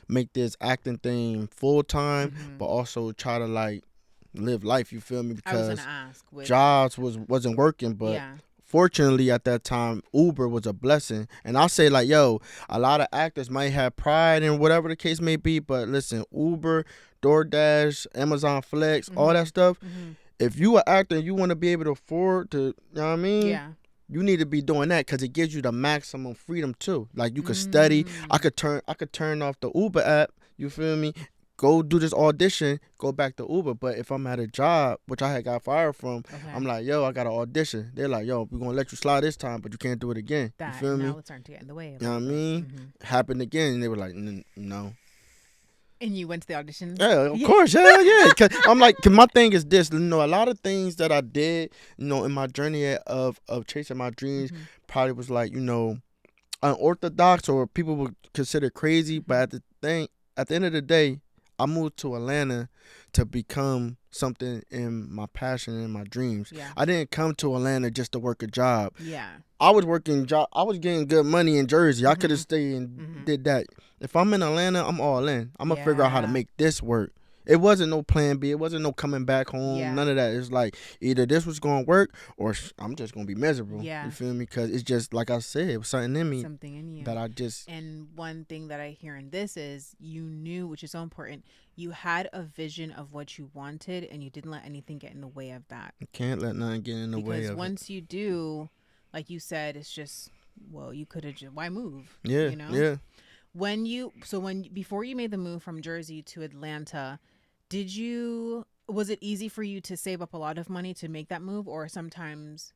make this acting thing full time, but also try to like live life. You feel me? Because I was gonna ask, jobs wasn't working, but. Yeah. Fortunately, at that time, Uber was a blessing. And I'll say, like, yo, a lot of actors might have pride in whatever the case may be. But listen, Uber, DoorDash, Amazon Flex, all that stuff. If you an actor and you want to be able to afford to, you know what I mean? Yeah. You need to be doing that because it gives you the maximum freedom, too. Like, you could study. I could turn off the Uber app. You feel me? Go do this audition, go back to Uber. But if I'm at a job, which I had got fired from, I'm like, yo, I got an audition. They're like, yo, we're going to let you slide this time, but you can't do it again. You feel me? Now it's starting to get in the way. You know what I mean? Happened again. And they were like, no. And you went to the audition? Yeah, of course. Yeah. Cause I'm like, cause my thing is this, you know, a lot of things that I did, you know, in my journey of chasing my dreams probably was like, you know, unorthodox or people would consider crazy. But at the end of the day, I moved to Atlanta to become something in my passion and my dreams. Yeah. I didn't come to Atlanta just to work a job. Yeah. I was getting good money in Jersey. I could have stayed and did that. If I'm in Atlanta, I'm all in. I'm going to figure out how to make this work. It wasn't no plan B. It wasn't no coming back home. Yeah. None of that. It's like either this was going to work or I'm just going to be miserable. Yeah. You feel me? Because it's just, like I said, it was something in me. Something in you. That I just... And one thing that I hear in this is you knew, which is so important, you had a vision of what you wanted and you didn't let anything get in the way of that. You can't let nothing get in the way of it. Because once you do, like you said, it's just, well, you could have just... Why move? Yeah, you know? Yeah. Before you made the move from Jersey to Atlanta... was it easy for you to save up a lot of money to make that move? Or sometimes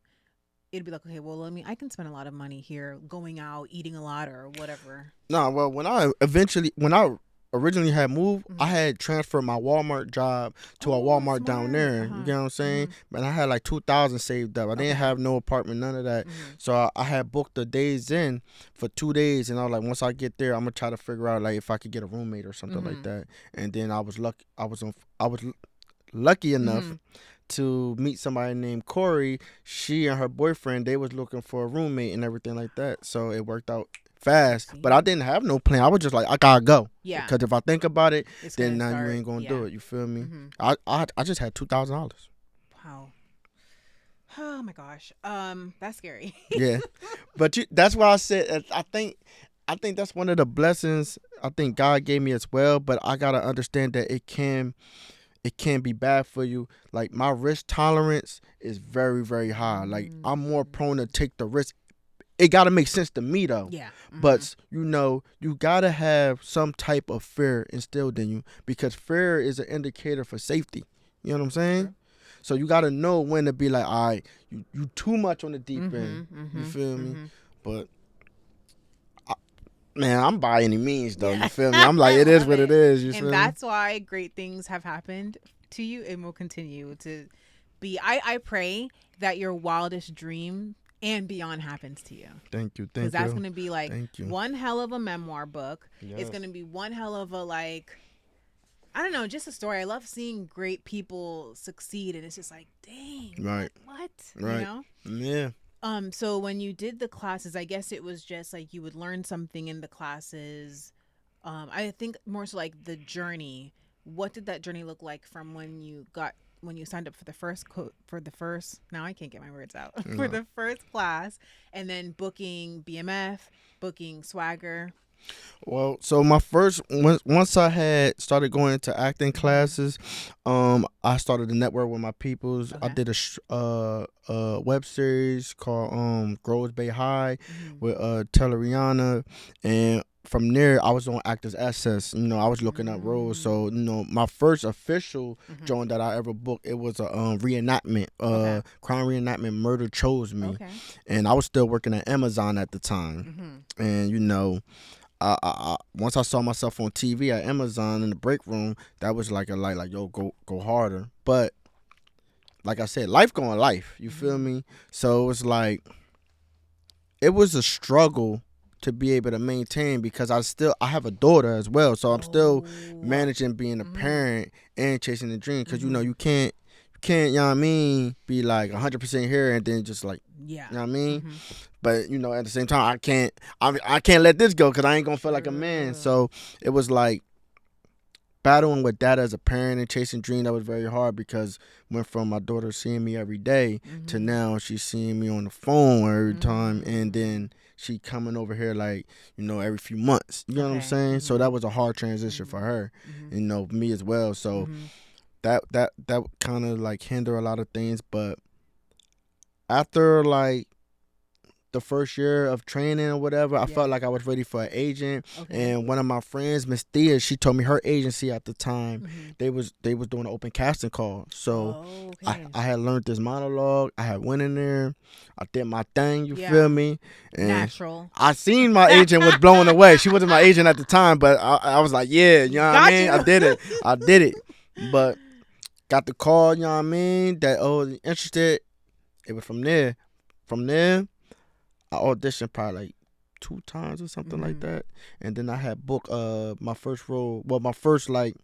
it'd be like, okay, well, I can spend a lot of money here going out, eating a lot or whatever. No, well, when I originally had moved, I had transferred my Walmart job to a Walmart down there. You get what I'm saying? But I had like $2,000 saved up. I didn't have no apartment, none of that. So I had booked the days in for 2 days, and I was like, once I get there, I'm gonna try to figure out like if I could get a roommate or something like that. And then I was lucky enough to meet somebody named Corey. She and her boyfriend, they was looking for a roommate and everything like that. So it worked out fast, but I didn't have no plan. I was just like, I gotta go. Yeah. Because if I think about it, then now you ain't gonna do it. You feel me? I just had $2,000. Wow. Oh my gosh. That's scary. Yeah, but that's why I said I think that's one of the blessings I think God gave me as well. But I gotta understand that it can be bad for you. Like my risk tolerance is very very high. Like I'm more prone to take the risk. It gotta make sense to me though. Yeah. But you gotta have some type of fear instilled in you because fear is an indicator for safety. You know what I'm saying? Sure. So you gotta know when to be like, all right, you too much on the deep end. You feel me? But man, I'm by any means though. Yeah. You feel me? I'm like, it is what it is. You feel And me? that's why great things have happened to you and will continue to be. I pray that your wildest dream and beyond happens to you. Thank you. Because that's going to be like Thank you. one hell of a memoir book. Yes. It's going to be one hell of a like, I don't know, just a story. I love seeing great people succeed, and it's just like, dang, Right. what? Right. You know? Yeah. So when you did the classes, I guess it was just like you would learn something in the classes. I think more so like the journey. What did that journey look like from when you signed up for the first now I can't get my words out for the first class, and then booking BMF, booking Swagger. Well, so my first once I had started going into acting classes, I started to network with my peoples. Okay. I did a web series called Grows Bay High with Telleriana, and from there I was on Actors Access. I was looking up roles. So my first official joint that I ever booked, it was a reenactment, crime reenactment. Murder Chose Me, and I was still working at Amazon at the time, and I once I saw myself on TV at Amazon in the break room, that was like a light, like yo, go harder. But like I said, life going life. You feel me? So it was like it was a struggle to be able to maintain because I have a daughter as well, so I'm still managing being a parent and chasing the dream because you can't you know what I mean, be like 100% here and then just like you know what I mean. But at the same time, I can't let this go because I ain't gonna feel like a man. So it was like battling with that as a parent and chasing dream. That was very hard because went from my daughter seeing me every day to now she's seeing me on the phone every time, and then she coming over here like every few months. You know what I'm saying? So that was a hard transition for her, me as well. So that kind of like hinder a lot of things. But after like the first year of training or whatever, I felt like I was ready for an agent. And one of my friends, Miss Thea, she told me her agency at the time, they was doing an open casting call. So I had learned this monologue. I had went in there. I did my thing, you feel me? And natural. I seen my agent was blown away. She wasn't my agent at the time, but I was like, yeah, you know what I mean? I did it. But got the call, you know what I mean? That, interested. It was from there. From there, I auditioned probably like 2 times or something like that, and then I had booked my first role. Well, my first like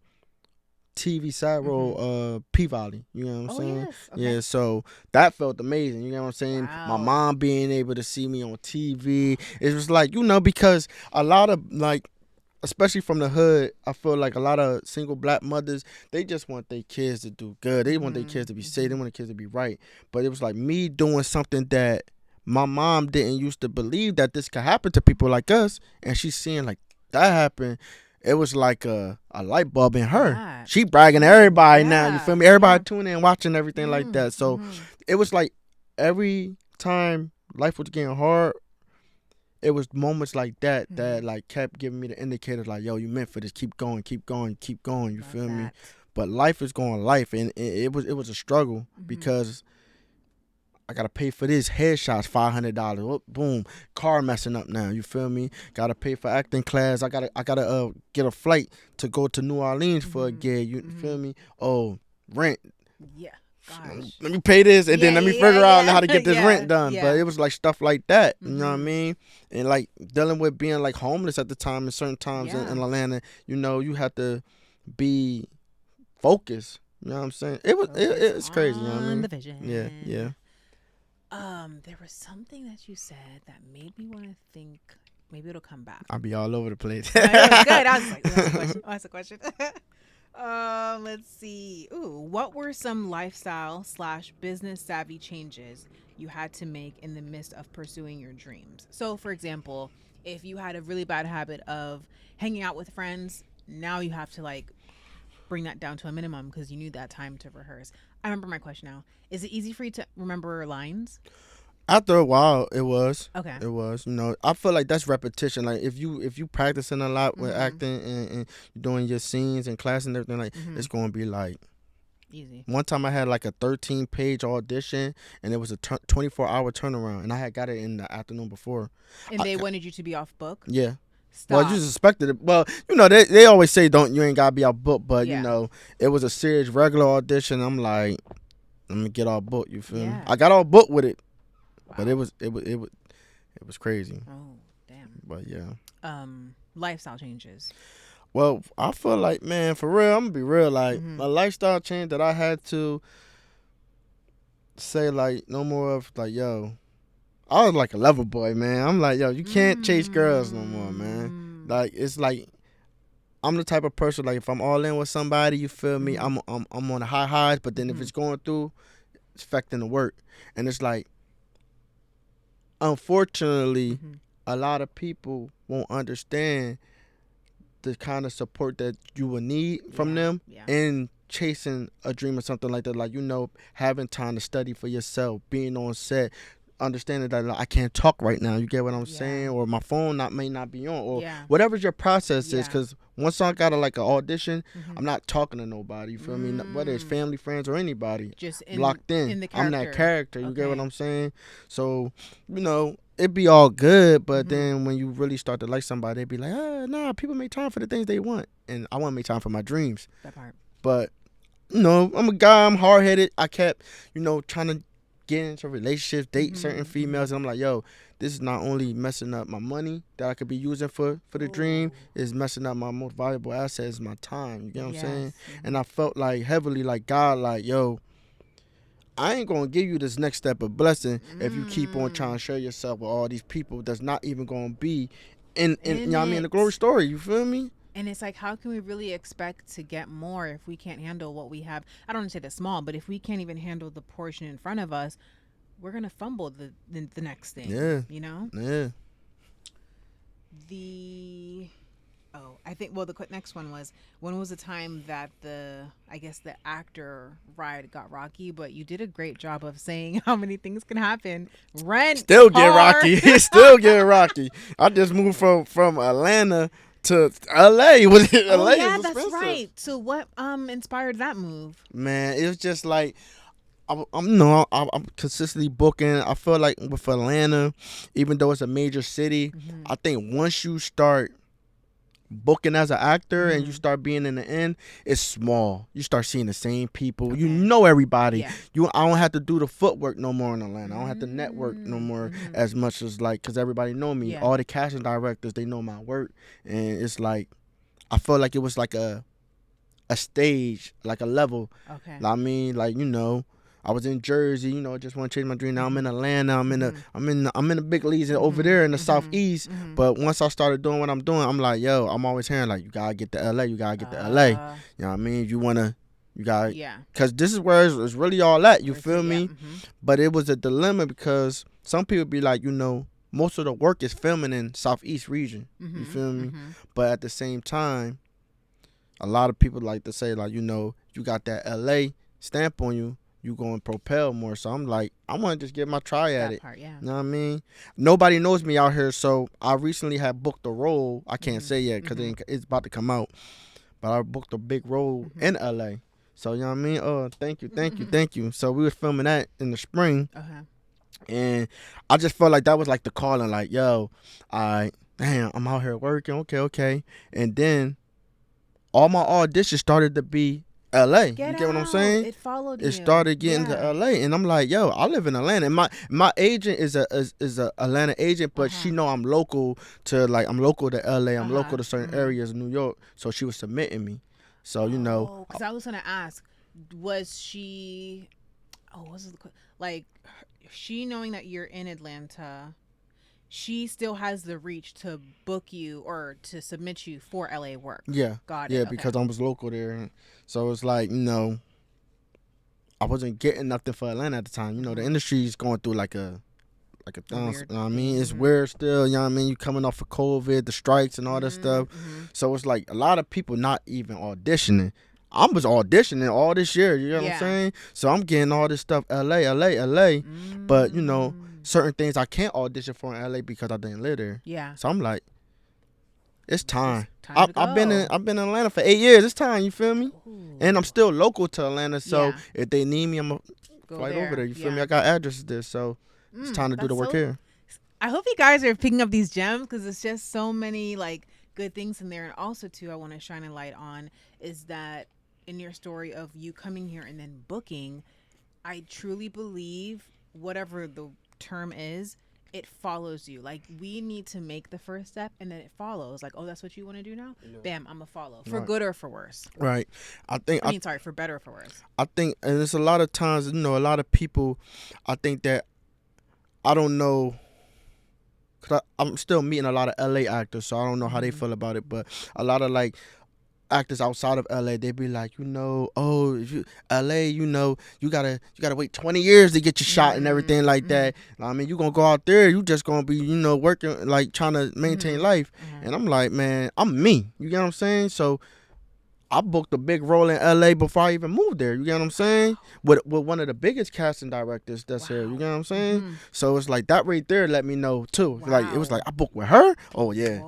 TV side role, P-Valley. You know what I'm saying? Yes. Okay. Yeah. So that felt amazing. You know what I'm saying? Wow. My mom being able to see me on TV, it was like because a lot of like, especially from the hood, I feel like a lot of single black mothers, they just want their kids to do good. They want their kids to be safe. They want their kids to be right. But it was like me doing something that my mom didn't used to believe that this could happen to people like us, and she's seeing like that happen. It was like a light bulb in her. Yeah. She bragging to everybody now. You feel me? Everybody tuning in, watching everything like that. So it was like every time life was getting hard, it was moments like that that like kept giving me the indicators like, yo, you meant for this. Keep going, keep going, keep going. You feel me? But life is going life, and it was a struggle because I gotta pay for this headshots, $500. Boom, car messing up now. You feel me? Gotta pay for acting class. I gotta get a flight to go to New Orleans for a gig. You feel me? Oh, rent. Yeah. Gosh. Let me pay this and then let me figure out how to get this rent done. Yeah. But it was like stuff like that. You know what I mean? And like dealing with being like homeless at the time in certain times in Atlanta. You have to be focused. You know what I'm saying? It's crazy. You know what I mean? The vision. Yeah. There was something that you said that made me want to think. Maybe it'll come back. I'll be all over the place. No, it was good. I was like, that's a question. Let's see. Ooh, what were some lifestyle slash business savvy changes you had to make in the midst of pursuing your dreams? So, for example, if you had a really bad habit of hanging out with friends, now you have to like bring that down to a minimum because you need that time to rehearse. I remember my question now. Is it easy for you to remember lines? After a while, it was. Okay. It was. You know, I feel like that's repetition. Like if you practicing a lot with Mm-hmm. acting and doing your scenes and class and everything, like Mm-hmm. it's gonna be like. Easy. One time I had like a 13-page audition and it was a 24-hour turnaround, and I had got it in the afternoon before. And they wanted you to be off book? Yeah. Well, Stop. you suspected it. Well, you know, they always say don't you ain't gotta be out book, but you Yeah. know, it was a serious regular audition. I'm like, let me get all book. You feel me? Yeah. I got all book with it, Wow. but it was crazy. Oh, damn. But yeah. Lifestyle changes. Well, I feel like, man, for real, I'm gonna be real. Like Mhm. a lifestyle change that I had to say, like, no more of, like, yo, I was like a lover boy, man. I'm like, yo, you can't chase girls no more, man. Like, it's like I'm the type of person, like, if I'm all in with somebody, you feel me? I'm on the high highs, but then if it's going through, it's affecting the work, and it's like, unfortunately, a lot of people won't understand the kind of support that you will need from them in chasing a dream or something like that. Like, you know, having time to study for yourself, being on set, understanding that, like, I can't talk right now. You get what I'm saying? Or my phone may not be on, or whatever your process is. Because once I got an audition, I'm not talking to nobody. You feel me? Whether it's family, friends, or anybody. Just locked in. the character. I'm that character. You get what I'm saying? So, you know, it'd be all good, but then when you really start to like somebody, they'd be like, nah, people make time for the things they want. And I want to make time for my dreams. That part. But, you know, I'm a guy, I'm hard-headed. I kept, you know, trying to get into relationships, date certain females. And I'm like, yo, this is not only messing up my money that I could be using for the dream, it's messing up my most valuable asset is my time. You get what I'm saying? And I felt like heavily like God, like, yo, I ain't gonna give you this next step of blessing if you keep on trying to share yourself with all these people that's not even gonna be in you know what I mean, the glory story. You feel me? And it's like, how can we really expect to get more if we can't handle what we have? I don't want to say the small, but if we can't even handle the portion in front of us, we're gonna fumble the next thing. Yeah. You know. Yeah. I think, well, the next one was, when was the time that the actor ride got rocky, but you did a great job of saying how many things can happen. Rent, still car. get rocky. Still get rocky. I just moved from Atlanta to LA. Was it LA? Yeah, is that's expensive. right. So what inspired that move? Man, it was just like, I'm consistently booking. I feel like with Atlanta, even though it's a major city, I think once you start booking as an actor and you start being in the end, it's small. You start seeing the same people. You know everybody. I don't have to do the footwork no more in Atlanta. I don't have to network no more as much as, like, because everybody know me. All the casting directors, they know my work, and it's like I felt like it was like a stage, like a level. I mean, like, you know, I was in Jersey, you know, just want to change my dream. Now I'm in Atlanta. I'm in the big leagues over there in the southeast. But once I started doing what I'm doing, I'm like, yo, I'm always hearing, like, you gotta get to LA. You gotta get to LA. You know what I mean? You gotta, because this is where it's really all at. You feel me? But it was a dilemma because some people be like, you know, most of the work is filming in southeast region. You feel me? But at the same time, a lot of people like to say, like, you know, you got that LA stamp on you, you going to propel more. So I'm like, I want to just get my try at it. You know what I mean? Nobody knows me out here, so I recently had booked a role. I can't say yet because it's about to come out. But I booked a big role in LA. So, you know what I mean? Oh, thank you. So we were filming that in the spring. And I just felt like that was like the calling, like, yo, damn, I'm out here working. Okay. And then all my auditions started to be LA. You get what I'm saying? It followed you. It started getting to LA, and I'm like, yo, I live in Atlanta. And my agent is a Atlanta agent, but she know I'm local to LA. I'm local to certain areas of New York. So she was submitting me. So, you know, because I was gonna ask, was she? Oh, was it like she knowing that you're in Atlanta? she still has the reach to book you or to submit you for LA work. Yeah. Got it. Yeah, Okay. because I was local there. So it's like, I wasn't getting nothing for Atlanta at the time. The industry's going through like a thing. You know what I mean? It's weird still, you know what I mean? You coming off of COVID, the strikes and all that stuff. So it's like a lot of people not even auditioning. I was auditioning all this year, you know what I'm saying? So I'm getting all this stuff, LA. But, certain things I can't audition for in LA because I didn't live there. Yeah. So I'm like, it's time. To go. I've been in Atlanta for 8 years. It's time, you feel me? Ooh. And I'm still local to Atlanta, so Yeah. if they need me, I'm gonna flight over there. You feel me? I got addresses there, so it's time to do the work here. I hope you guys are picking up these gems because it's just so many like good things in there. And also too, I want to shine a light on is that in your story of you coming here and then booking, I truly believe whatever the term is, it follows you. Like we need to make the first step and then it follows. Like, oh, that's what you want to do now? Yeah. Bam, I'm gonna follow. For good or for worse. Right. For better or for worse. I think, and it's a lot of times, a lot of people, I think that, I don't know, because I'm still meeting a lot of LA actors, so I don't know how they feel about it, but a lot of like actors outside of LA, they be like, oh, if you LA, you gotta wait 20 years to get your shot and everything like that. I mean, you gonna go out there, you just gonna be, working, like trying to maintain life. And I'm like, man, I'm me. You get what I'm saying? So I booked a big role in LA before I even moved there. You get what I'm saying? With one of the biggest casting directors that's here. You get what I'm saying? So it's like that right there let me know too. Like it was like I booked with her. Oh yeah.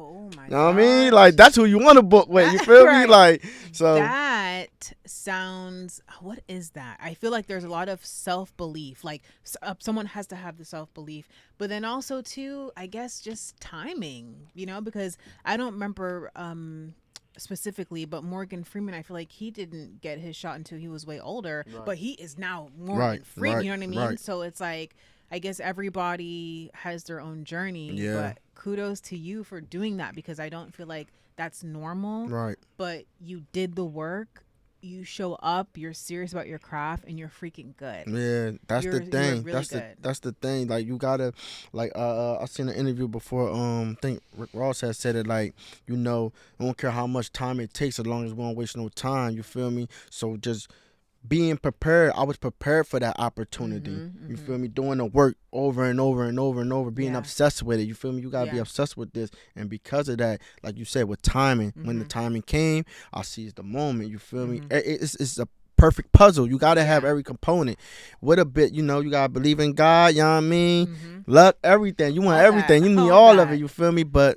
You know what I mean? Like that's who you want to book with. You feel me? Like so. That sounds. What is that? I feel like there's a lot of self-belief. Like someone has to have the self-belief, but then also too, I guess just timing. Because I don't remember specifically, but Morgan Freeman, I feel like he didn't get his shot until he was way older, but he is now Morgan Freeman. You know what I mean? Right. So it's like, I guess everybody has their own journey, but kudos to you for doing that because I don't feel like that's normal. Right. But you did the work. You show up, you're serious about your craft, and you're freaking good. Yeah, that's the thing. Really that's the thing. Like you gotta, like I seen an interview before. I think Rick Ross has said it. Like I don't care how much time it takes, as long as we don't waste no time. You feel me? So just being prepared. I was prepared for that opportunity. You feel me? Doing the work over and over and over and over, being obsessed with it. You feel me? You gotta be obsessed with this, and because of that, like you said, with timing, when the timing came, I seized the moment. You feel me? It's a perfect puzzle. You gotta have every component. With a bit, you gotta believe in God. You know what I mean? Luck, everything. You want everything. You need all of it. You feel me? But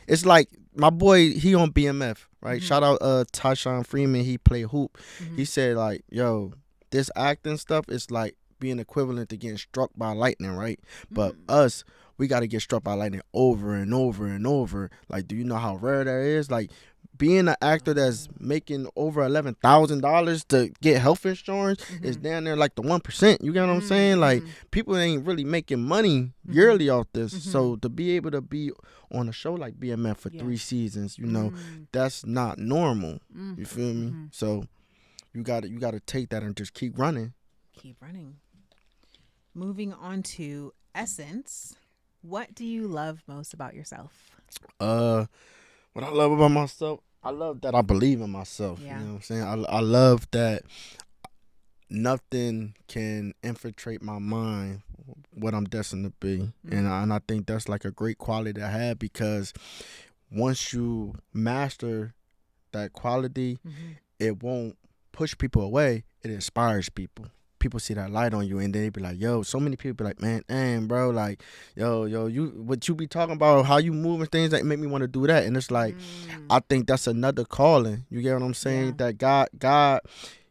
it's like my boy, he on BMF, right? Shout out Tyshawn Freeman. He play hoop. He said like, yo, this acting stuff is like being equivalent to getting struck by lightning, right? But us, we got to get struck by lightning over and over and over. Like, do you know how rare that is? Like, being an actor that's making over $11,000 to get health insurance is down there like the 1%. You get what I'm saying? Like, people ain't really making money yearly off this. So to be able to be on a show like BMF for 3 seasons, that's not normal. You feel me? So you gotta take that and just keep running. Keep running. Moving on to Essence. What do you love most about yourself? What I love about myself, I love that I believe in myself. You know what I'm saying? I love that nothing can infiltrate my mind what I'm destined to be. And I think that's like a great quality to have because once you master that quality, it won't push people away. It inspires people. People see that light on you and they be like, yo, so many people be like, man, damn, bro, like, yo, what you be talking about, how you move and things that make me want to do that. And it's like, I think that's another calling. You get what I'm saying? That God,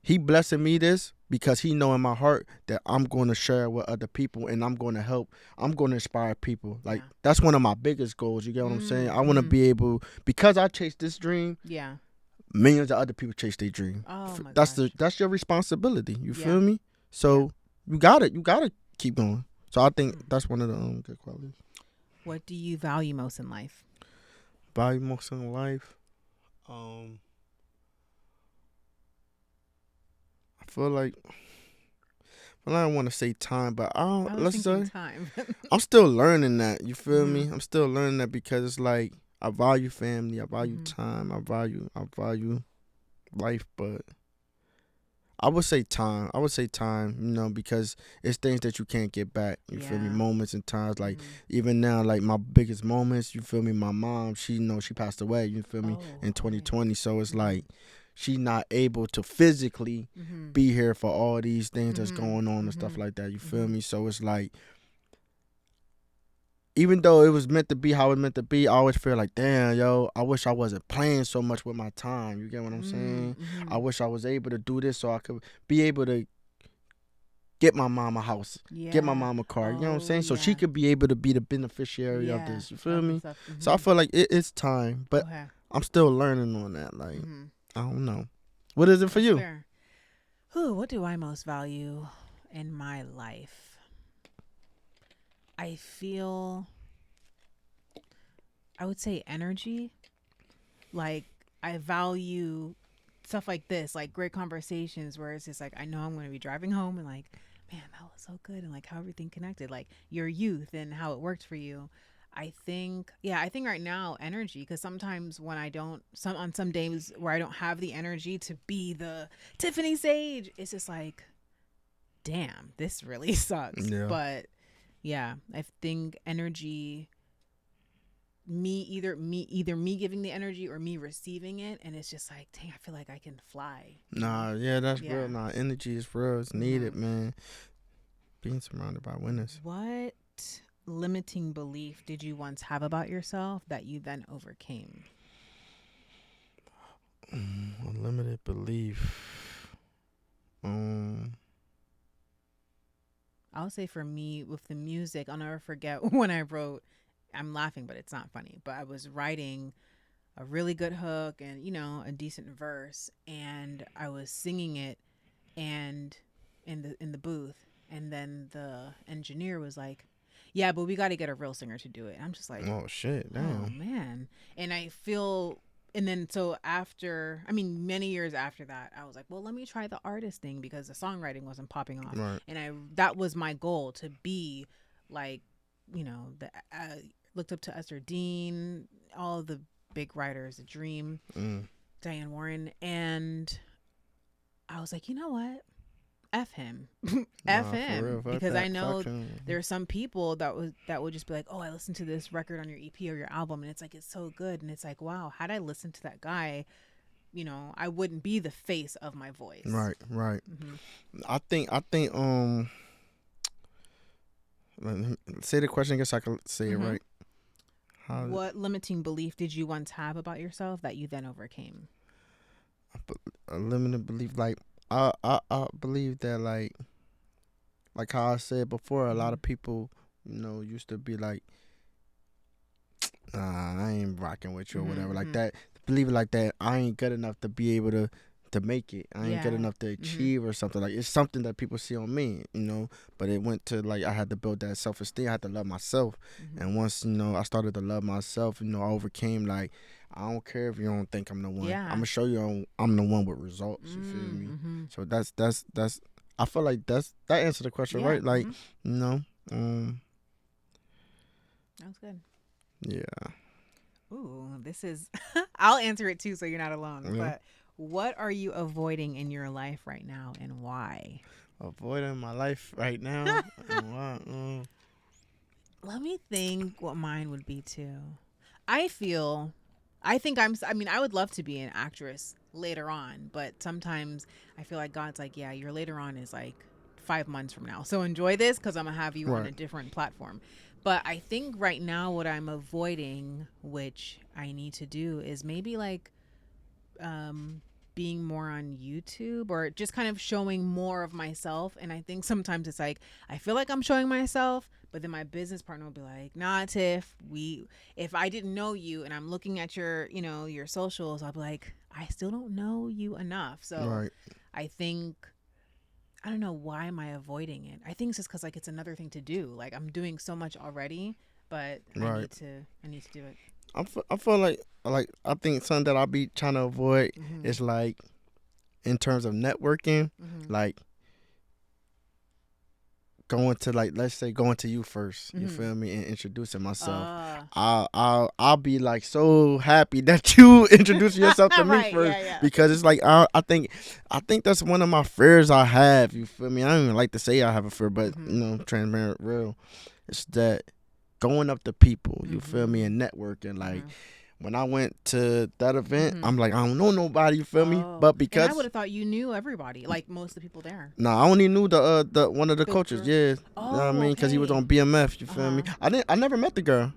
he blessing me this because he know in my heart that I'm going to share with other people and I'm going to help. I'm going to inspire people. Like, that's one of my biggest goals. You get what I'm saying? I want to be able, because I chase this dream. Yeah. Millions of other people chase their dream. Oh my that's your responsibility. You feel me? So you gotta keep going. So I think that's one of the good qualities. What do you value most in life? Value most in life? I feel like well, I don't want to say time, but I was let's thinking say time. I'm still learning that. You feel me? Mhm. I'm still learning that because it's like I value family, I value Mhm. time, I value life, but I would say time. I would say time, because it's things that you can't get back. You feel me? Yeah. Moments and times. Like Mhm. even now, like my biggest moments, you feel me? My mom, she passed away, you feel me, Oh, in okay. 2020. So it's Mhm. like she not able to physically Mhm. be here for all these things that's Mhm. going on and stuff Mhm. like that. You feel Mhm. me? So it's like even though it was meant to be how it meant to be, I always feel like, damn, yo, I wish I wasn't playing so much with my time. You get what I'm saying? I Mhm. wish I was able to do this so I could be able to get my mom a house, get my Yeah. mom a car. You know what I'm Oh, saying? So she yeah. could be able to be the beneficiary of Yeah. this. You feel Of the me? stuff. So I Mhm. feel like it's time, but Okay. I'm still learning on that. Like, Mhm. I don't know. What is it for That's you? fair. Who? What do I most value in my life? I feel. I would say energy. Like I value stuff like this, like great conversations where it's just like I know I'm going to be driving home and like, man, that was so good, and like how everything connected, like your youth and how it worked for you. I think right now energy, because sometimes when I don't, some days where I don't have the energy to be the Tiffany Sage, it's just like, damn, this really sucks. Yeah. But yeah, I think energy, me giving the energy or me receiving it, and it's just like, dang, I feel like I can fly, Nah, yeah, that's real. yeah. Nah, energy is real. It's needed, Hmm. man. Being surrounded by winners. What limiting belief did you once have about yourself that you then overcame? Unlimited belief. Um, I'll say for me with the music, I'll never forget when I wrote, I'm laughing but it's not funny, but I was writing a really good hook and a decent verse, and I was singing it, and in the booth, and then the engineer was like, yeah, but we got to get a real singer to do it. And I'm just like, oh shit, oh damn. man. And I feel, and then so after, I mean, many years after that, I was like, well, let me try the artist thing, because the songwriting wasn't popping off. Right. And that was my goal, to be like, the looked up to Esther Dean, all of the big writers, The Dream, Mm. Diane Warren. And I was like, you know what? F him. F Nah, for real. him. Fuck Because I that. Fuck know him. there are some people that would just be like, oh, I listened to this record on your EP or your album, and it's like, it's so good. And it's like, wow, had I listened to that guy, I wouldn't be the face of my voice. Right, right. Hmm. I think. Say the question. I guess I can say it Hmm. right. How What limiting belief did you once have about yourself that you then overcame? a limited belief? Like I believe that like how I said before, a lot Hmm. of people, used to be like, I ain't rocking with you or whatever like Hmm. that. Believe it like that. I ain't good enough to be able to make it. I ain't good Yeah. enough to Hmm. achieve or something. Like it's something that people see on me, But it went to like I had to build that self esteem. I had to love myself, Hmm. and once I started to love myself, I overcame. Like I don't care if you don't think I'm the one. I'm Yeah. gonna show you I'm the one with results. You feel me? Mm-hmm. So that's. I feel like that answered the question, Yeah. right? Like Hmm. you know, um, That was good. yeah, Ooh, this is. I'll answer it too, so you're not alone. yeah. But what are you avoiding in your life right now, and why? Avoiding my life right now. And why? Let me think what mine would be too. I feel, I think I'm, I mean, I would love to be an actress later on, but sometimes I feel like God's like, yeah, your later on is like 5 months from now. So enjoy this, because I'm going to have you on Right. a different platform. But I think right now what I'm avoiding, which I need to do, is maybe like um being more on YouTube, or just kind of showing more of myself. And I think sometimes it's like I feel like I'm showing myself, but then my business partner will be like, "Nah, Tiff, if I didn't know you and I'm looking at your socials, I'll be like, I still don't know you enough." So Right. I think, I don't know, why am I avoiding it? I think it's just because like it's another thing to do. Like I'm doing so much already, but Right. I need to do it. I feel like I think something that I be trying to avoid Mhm. is like in terms of networking, Mhm. like going to like, let's say going to you first, you Mhm. feel me, and introducing myself, Ah. I'll be like so happy that you introduce yourself to me Right, first, yeah, yeah. because it's like I think that's one of my fears I have. You feel me? I don't even like to say I have a fear, but Mhm. you know, transparent, real. It's that going up to people, you feel me, Mhm. and networking. Like Mhm. when I went to that event, Mhm. I'm like, I don't know nobody. You feel me? Oh, But and I would because have thought you knew everybody, like most of the people there. nah, I only knew the one of the The coaches. girl. Yeah, you know what I Oh, mean, because he was on okay. BMF. You feel me? Uh-huh. I never met the girl.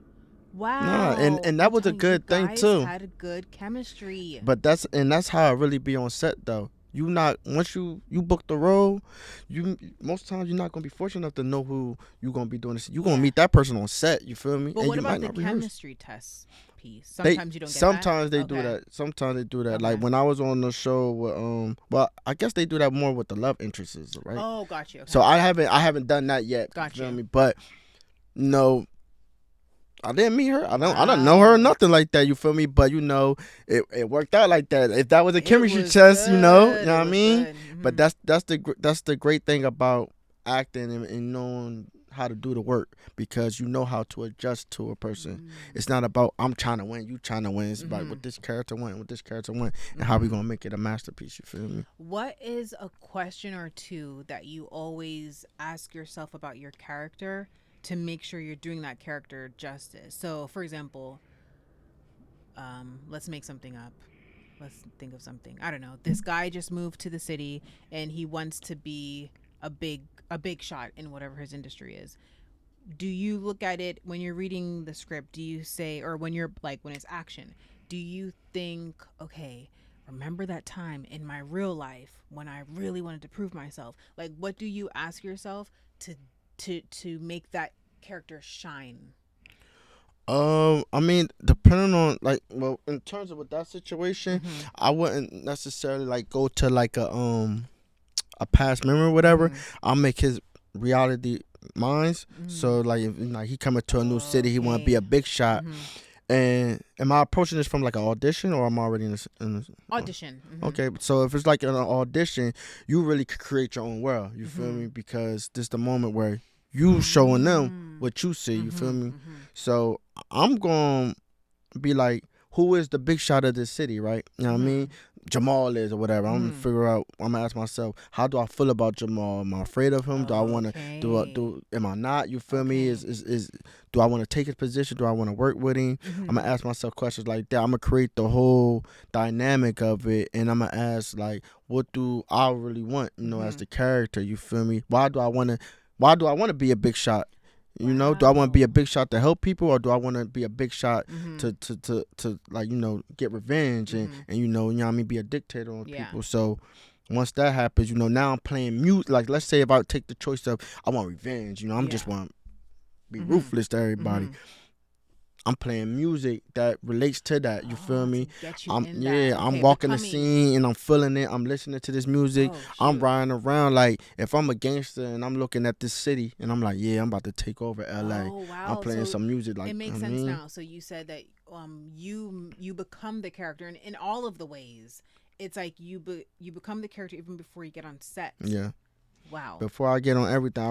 Nah, and Wow. and I'm that was a telling you, you good thing guys too. had a good chemistry. But that's how I really be on set though. You not once you book the role, you most times you're not gonna be fortunate enough to know who you gonna be doing this. You gonna Yeah. meet that person on set. You feel me? But And what you about might the not rehearse. chemistry test piece? They Sometimes you don't get that. sometimes they do Okay. that. Sometimes they do that. Like Okay. when I was on the show with well, I guess they do that more with the love interests, right? Oh, got you. So Okay. I haven't done that yet. You Got feel you. me? But no, I didn't meet her. I don't know her or Wow. nothing like that. You feel me? But you know, it worked out like that. If that was a It chemistry was test, you good. know It what I was mean. good. But that's the great thing about acting and knowing how to do the work, because you know how to adjust to a person. Mm. It's not about I'm trying to win, you trying to win. It's about Mhm. what this character went, and how we Mhm. gonna make it a masterpiece. You feel me? What is a question or two that you always ask yourself about your character to make sure you're doing that character justice? So, for example, let's make something up. Let's think of something. I don't know. This guy just moved to the city and he wants to be a big a big shot in whatever his industry is. Do you look at it when you're reading the script? Do you say, or when you're like when it's action, do you think, okay, remember that time in my real life when I really wanted to prove myself? Like, what do you ask yourself to to make that character shine? I mean, depending on like, well, in terms of with that situation, Mm-hmm. I wouldn't necessarily like go to like a past memory or whatever. Mm-hmm. I'll make his reality mines. Mm. So like if like he coming to a new city, he want to be a Okay. big shot. Mm-hmm. And am I approaching this from like an audition, or am I already Audition. Mm-hmm. okay, so if it's like an audition, you really could create your own world. You feel Mm-hmm. me? Because this the moment where you showing them Mm. what you see. You Mm-hmm. feel me? Mm-hmm. So I'm going be like, who is the big shot of this city, right? You know what I Mm-hmm. mean? Jamal is or whatever. I'm gonna Mm-hmm. figure out. I'm gonna ask myself, how do I feel about Jamal? Am I afraid of him? Do I want to? Okay. Am I not? You feel me? Okay. Is do I want to take his position? Do I want to work with him? I'm Mm-hmm. gonna ask myself questions like that. I'm gonna create the whole dynamic of it, and I'm gonna ask like, what do I really want? You know, as Mm-hmm. the character. You feel me? Why do I want to? Why do I want to be a big shot? You know, do I want to be a Wow. big shot to help people, or do I want to be a big shot Mm-hmm. to like, get revenge and Mm-hmm. you know what I mean, be a dictator on Yeah. people. So once that happens, now I'm playing mute. Like let's say if I take the choice of I want revenge, I'm just Yeah. want to be Mm-hmm. ruthless to everybody. Mm-hmm. I'm playing music that relates to that. You feel Oh, to me? get you in that. I'm Okay, walking the becoming. scene and I'm feeling it. I'm listening to this music. Oh, I'm shoot. riding around like if I'm a gangster and I'm looking at this city and I'm like, yeah, I'm about to take over LA. Oh, I'm wow. playing So some music it like, makes I sense mean, now. So you said that you become the character in all of the ways. It's like you become the character even before you get on set. yeah. Wow. Before I get on everything, I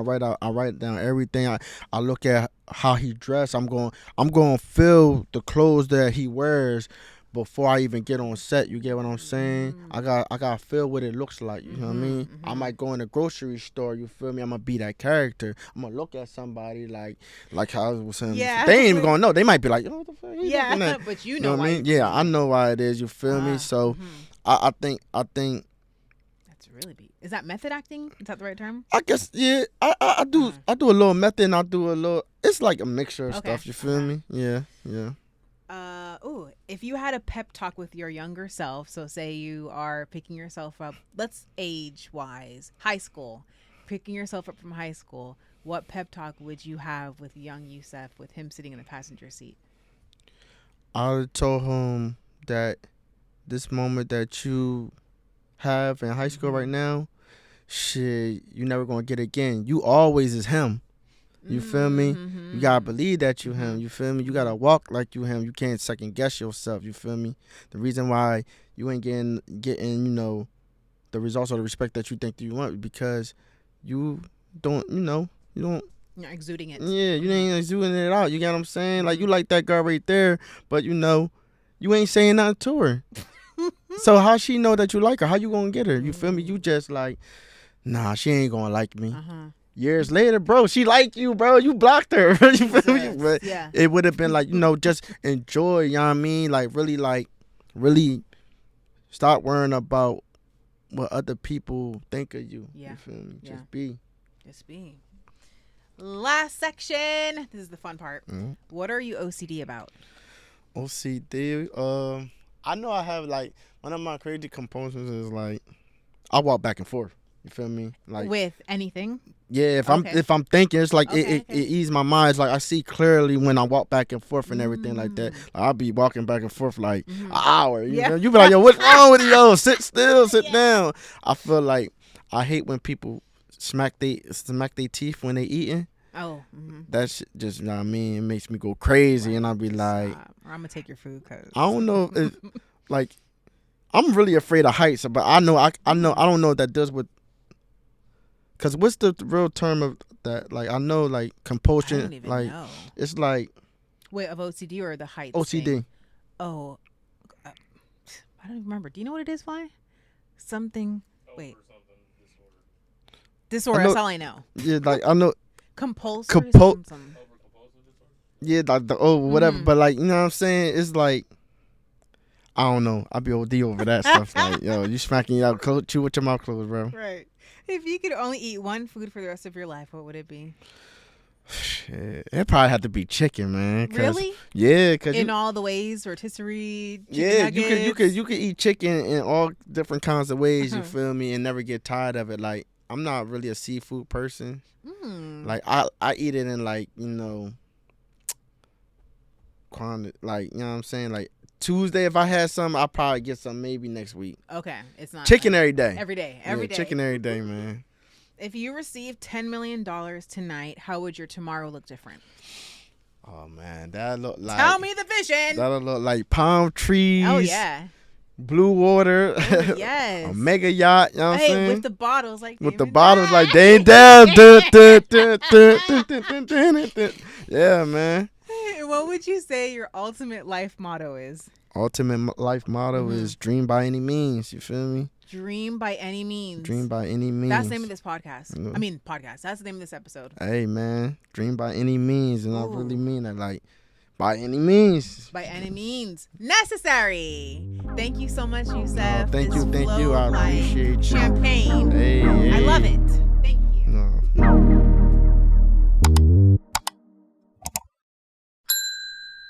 write down everything. I look at how he dressed. I'm going to feel the clothes that he wears before I even get on set. You get what I'm saying? Mm. I got to feel what it looks like. You know what I Mm-hmm. mean? I Mm-hmm. might go in a grocery store. You feel me? I'm gonna be that character. I'm gonna look at somebody like how I was saying. Yeah. They ain't even gonna know. They might be like, oh, what the fuck? He looking Yeah, at? but you You know know what why I you're mean? Yeah, doing I it. know why it is. You feel me? So Mm-hmm. I think That's really be. Is that method acting? Is that the right term? I guess yeah. I do Uh-huh. I do a little method and I do a little. It's like a mixture of Okay. stuff. You feel Okay. me? Yeah, yeah. Ooh, if you had a pep talk with your younger self, so say you are picking yourself up, let's age wise, high school, picking yourself up from high school, what pep talk would you have with young Yusef with him sitting in the passenger seat? I told him that this moment that you have in high school right Mm-hmm. now, shit, you never gonna get again. You always is him. You feel me? You gotta Mm-hmm. believe that you him. Mm-hmm. You feel me? You Mm-hmm. gotta walk like you him. You can't second guess yourself. You feel me? The reason why you ain't getting the results or the respect that you think that you want because you don't You don't. You're exuding it. Yeah, you ain't exuding it out. You get what I'm saying? Like, you like that girl right there, but you ain't saying nothing to her. So how she know that you like her? How you gonna get her? You feel me? You just like, nah, she ain't gonna like me. Years later, bro, she like you, bro. You blocked her. You feel me? But it would have been like, just enjoy, you know what I mean? Like, really stop worrying about what other people think of you. Yeah. You feel me? Just be. Just be. Last section. This is the fun part. What are you OCD about? OCD? I know I have, like, one of my crazy compulsions is, like, I walk back and forth. You feel me? Like, with anything? Yeah, if I'm thinking, it's like it eases my mind. It's like I see clearly when I walk back and forth and everything like that. Like, I'll be walking back and forth like an hour. You know, you be like, yo, what's wrong with you? Yo, sit still, sit down. I feel like I hate when people smack their teeth when they eating. Oh, that shit just, you know what I mean? It makes me go crazy, and I'll be like, or I'm gonna take your food, cause I don't know if like, I'm really afraid of heights, but I know I don't know if that does with. Cause what's the real term of that? Like, I know, like, compulsion. I don't even know. It's like, wait, of OCD or the heights? OCD. Thing? Oh, I don't even remember. Do you know what it is, Fly? Something. Wait. Disorder. That's all I know. Yeah, like, I know. Compulsory. Yeah, like whatever. But, like, you know what I'm saying? It's like, I don't know. I be OD over that stuff. Like, yo, you smacking your clothes, chew with your mouth closed, bro. Right. If you could only eat one food for the rest of your life, what would it be? Shit, it probably had to be chicken, man. Really? Yeah, cause in all the ways, rotisserie. Yeah, nuggets. you could eat chicken in all different kinds of ways. You feel me? And never get tired of it. Like, I'm not really a seafood person. Like, I eat it in, like, quantity. Like, you know what I'm saying? Like, Tuesday, if I had some, I'll probably get some maybe next week. Okay. It's not chicken every day. Every day. Every day. Chicken every day, man. If you received $10 million tonight, how would your tomorrow look different? Oh, man. That'll look like... Tell me the vision. That'll look like palm trees. Oh, yeah. Blue water. Oh, yes. A mega yacht. You know what I'm saying? With the bottles like with the bottles like they down. Yeah, man. What would you say your ultimate life motto is? Ultimate life motto is dream by any means. You feel me? Dream by any means. Dream by any means. That's the name of this podcast. I mean, podcast. That's the name of this episode. Hey, man. Dream by any means. And I really mean that. Like, by any means. By any means necessary. Thank you so much, Yusef. Thank you. I appreciate you. Champagne. Hey. I love it.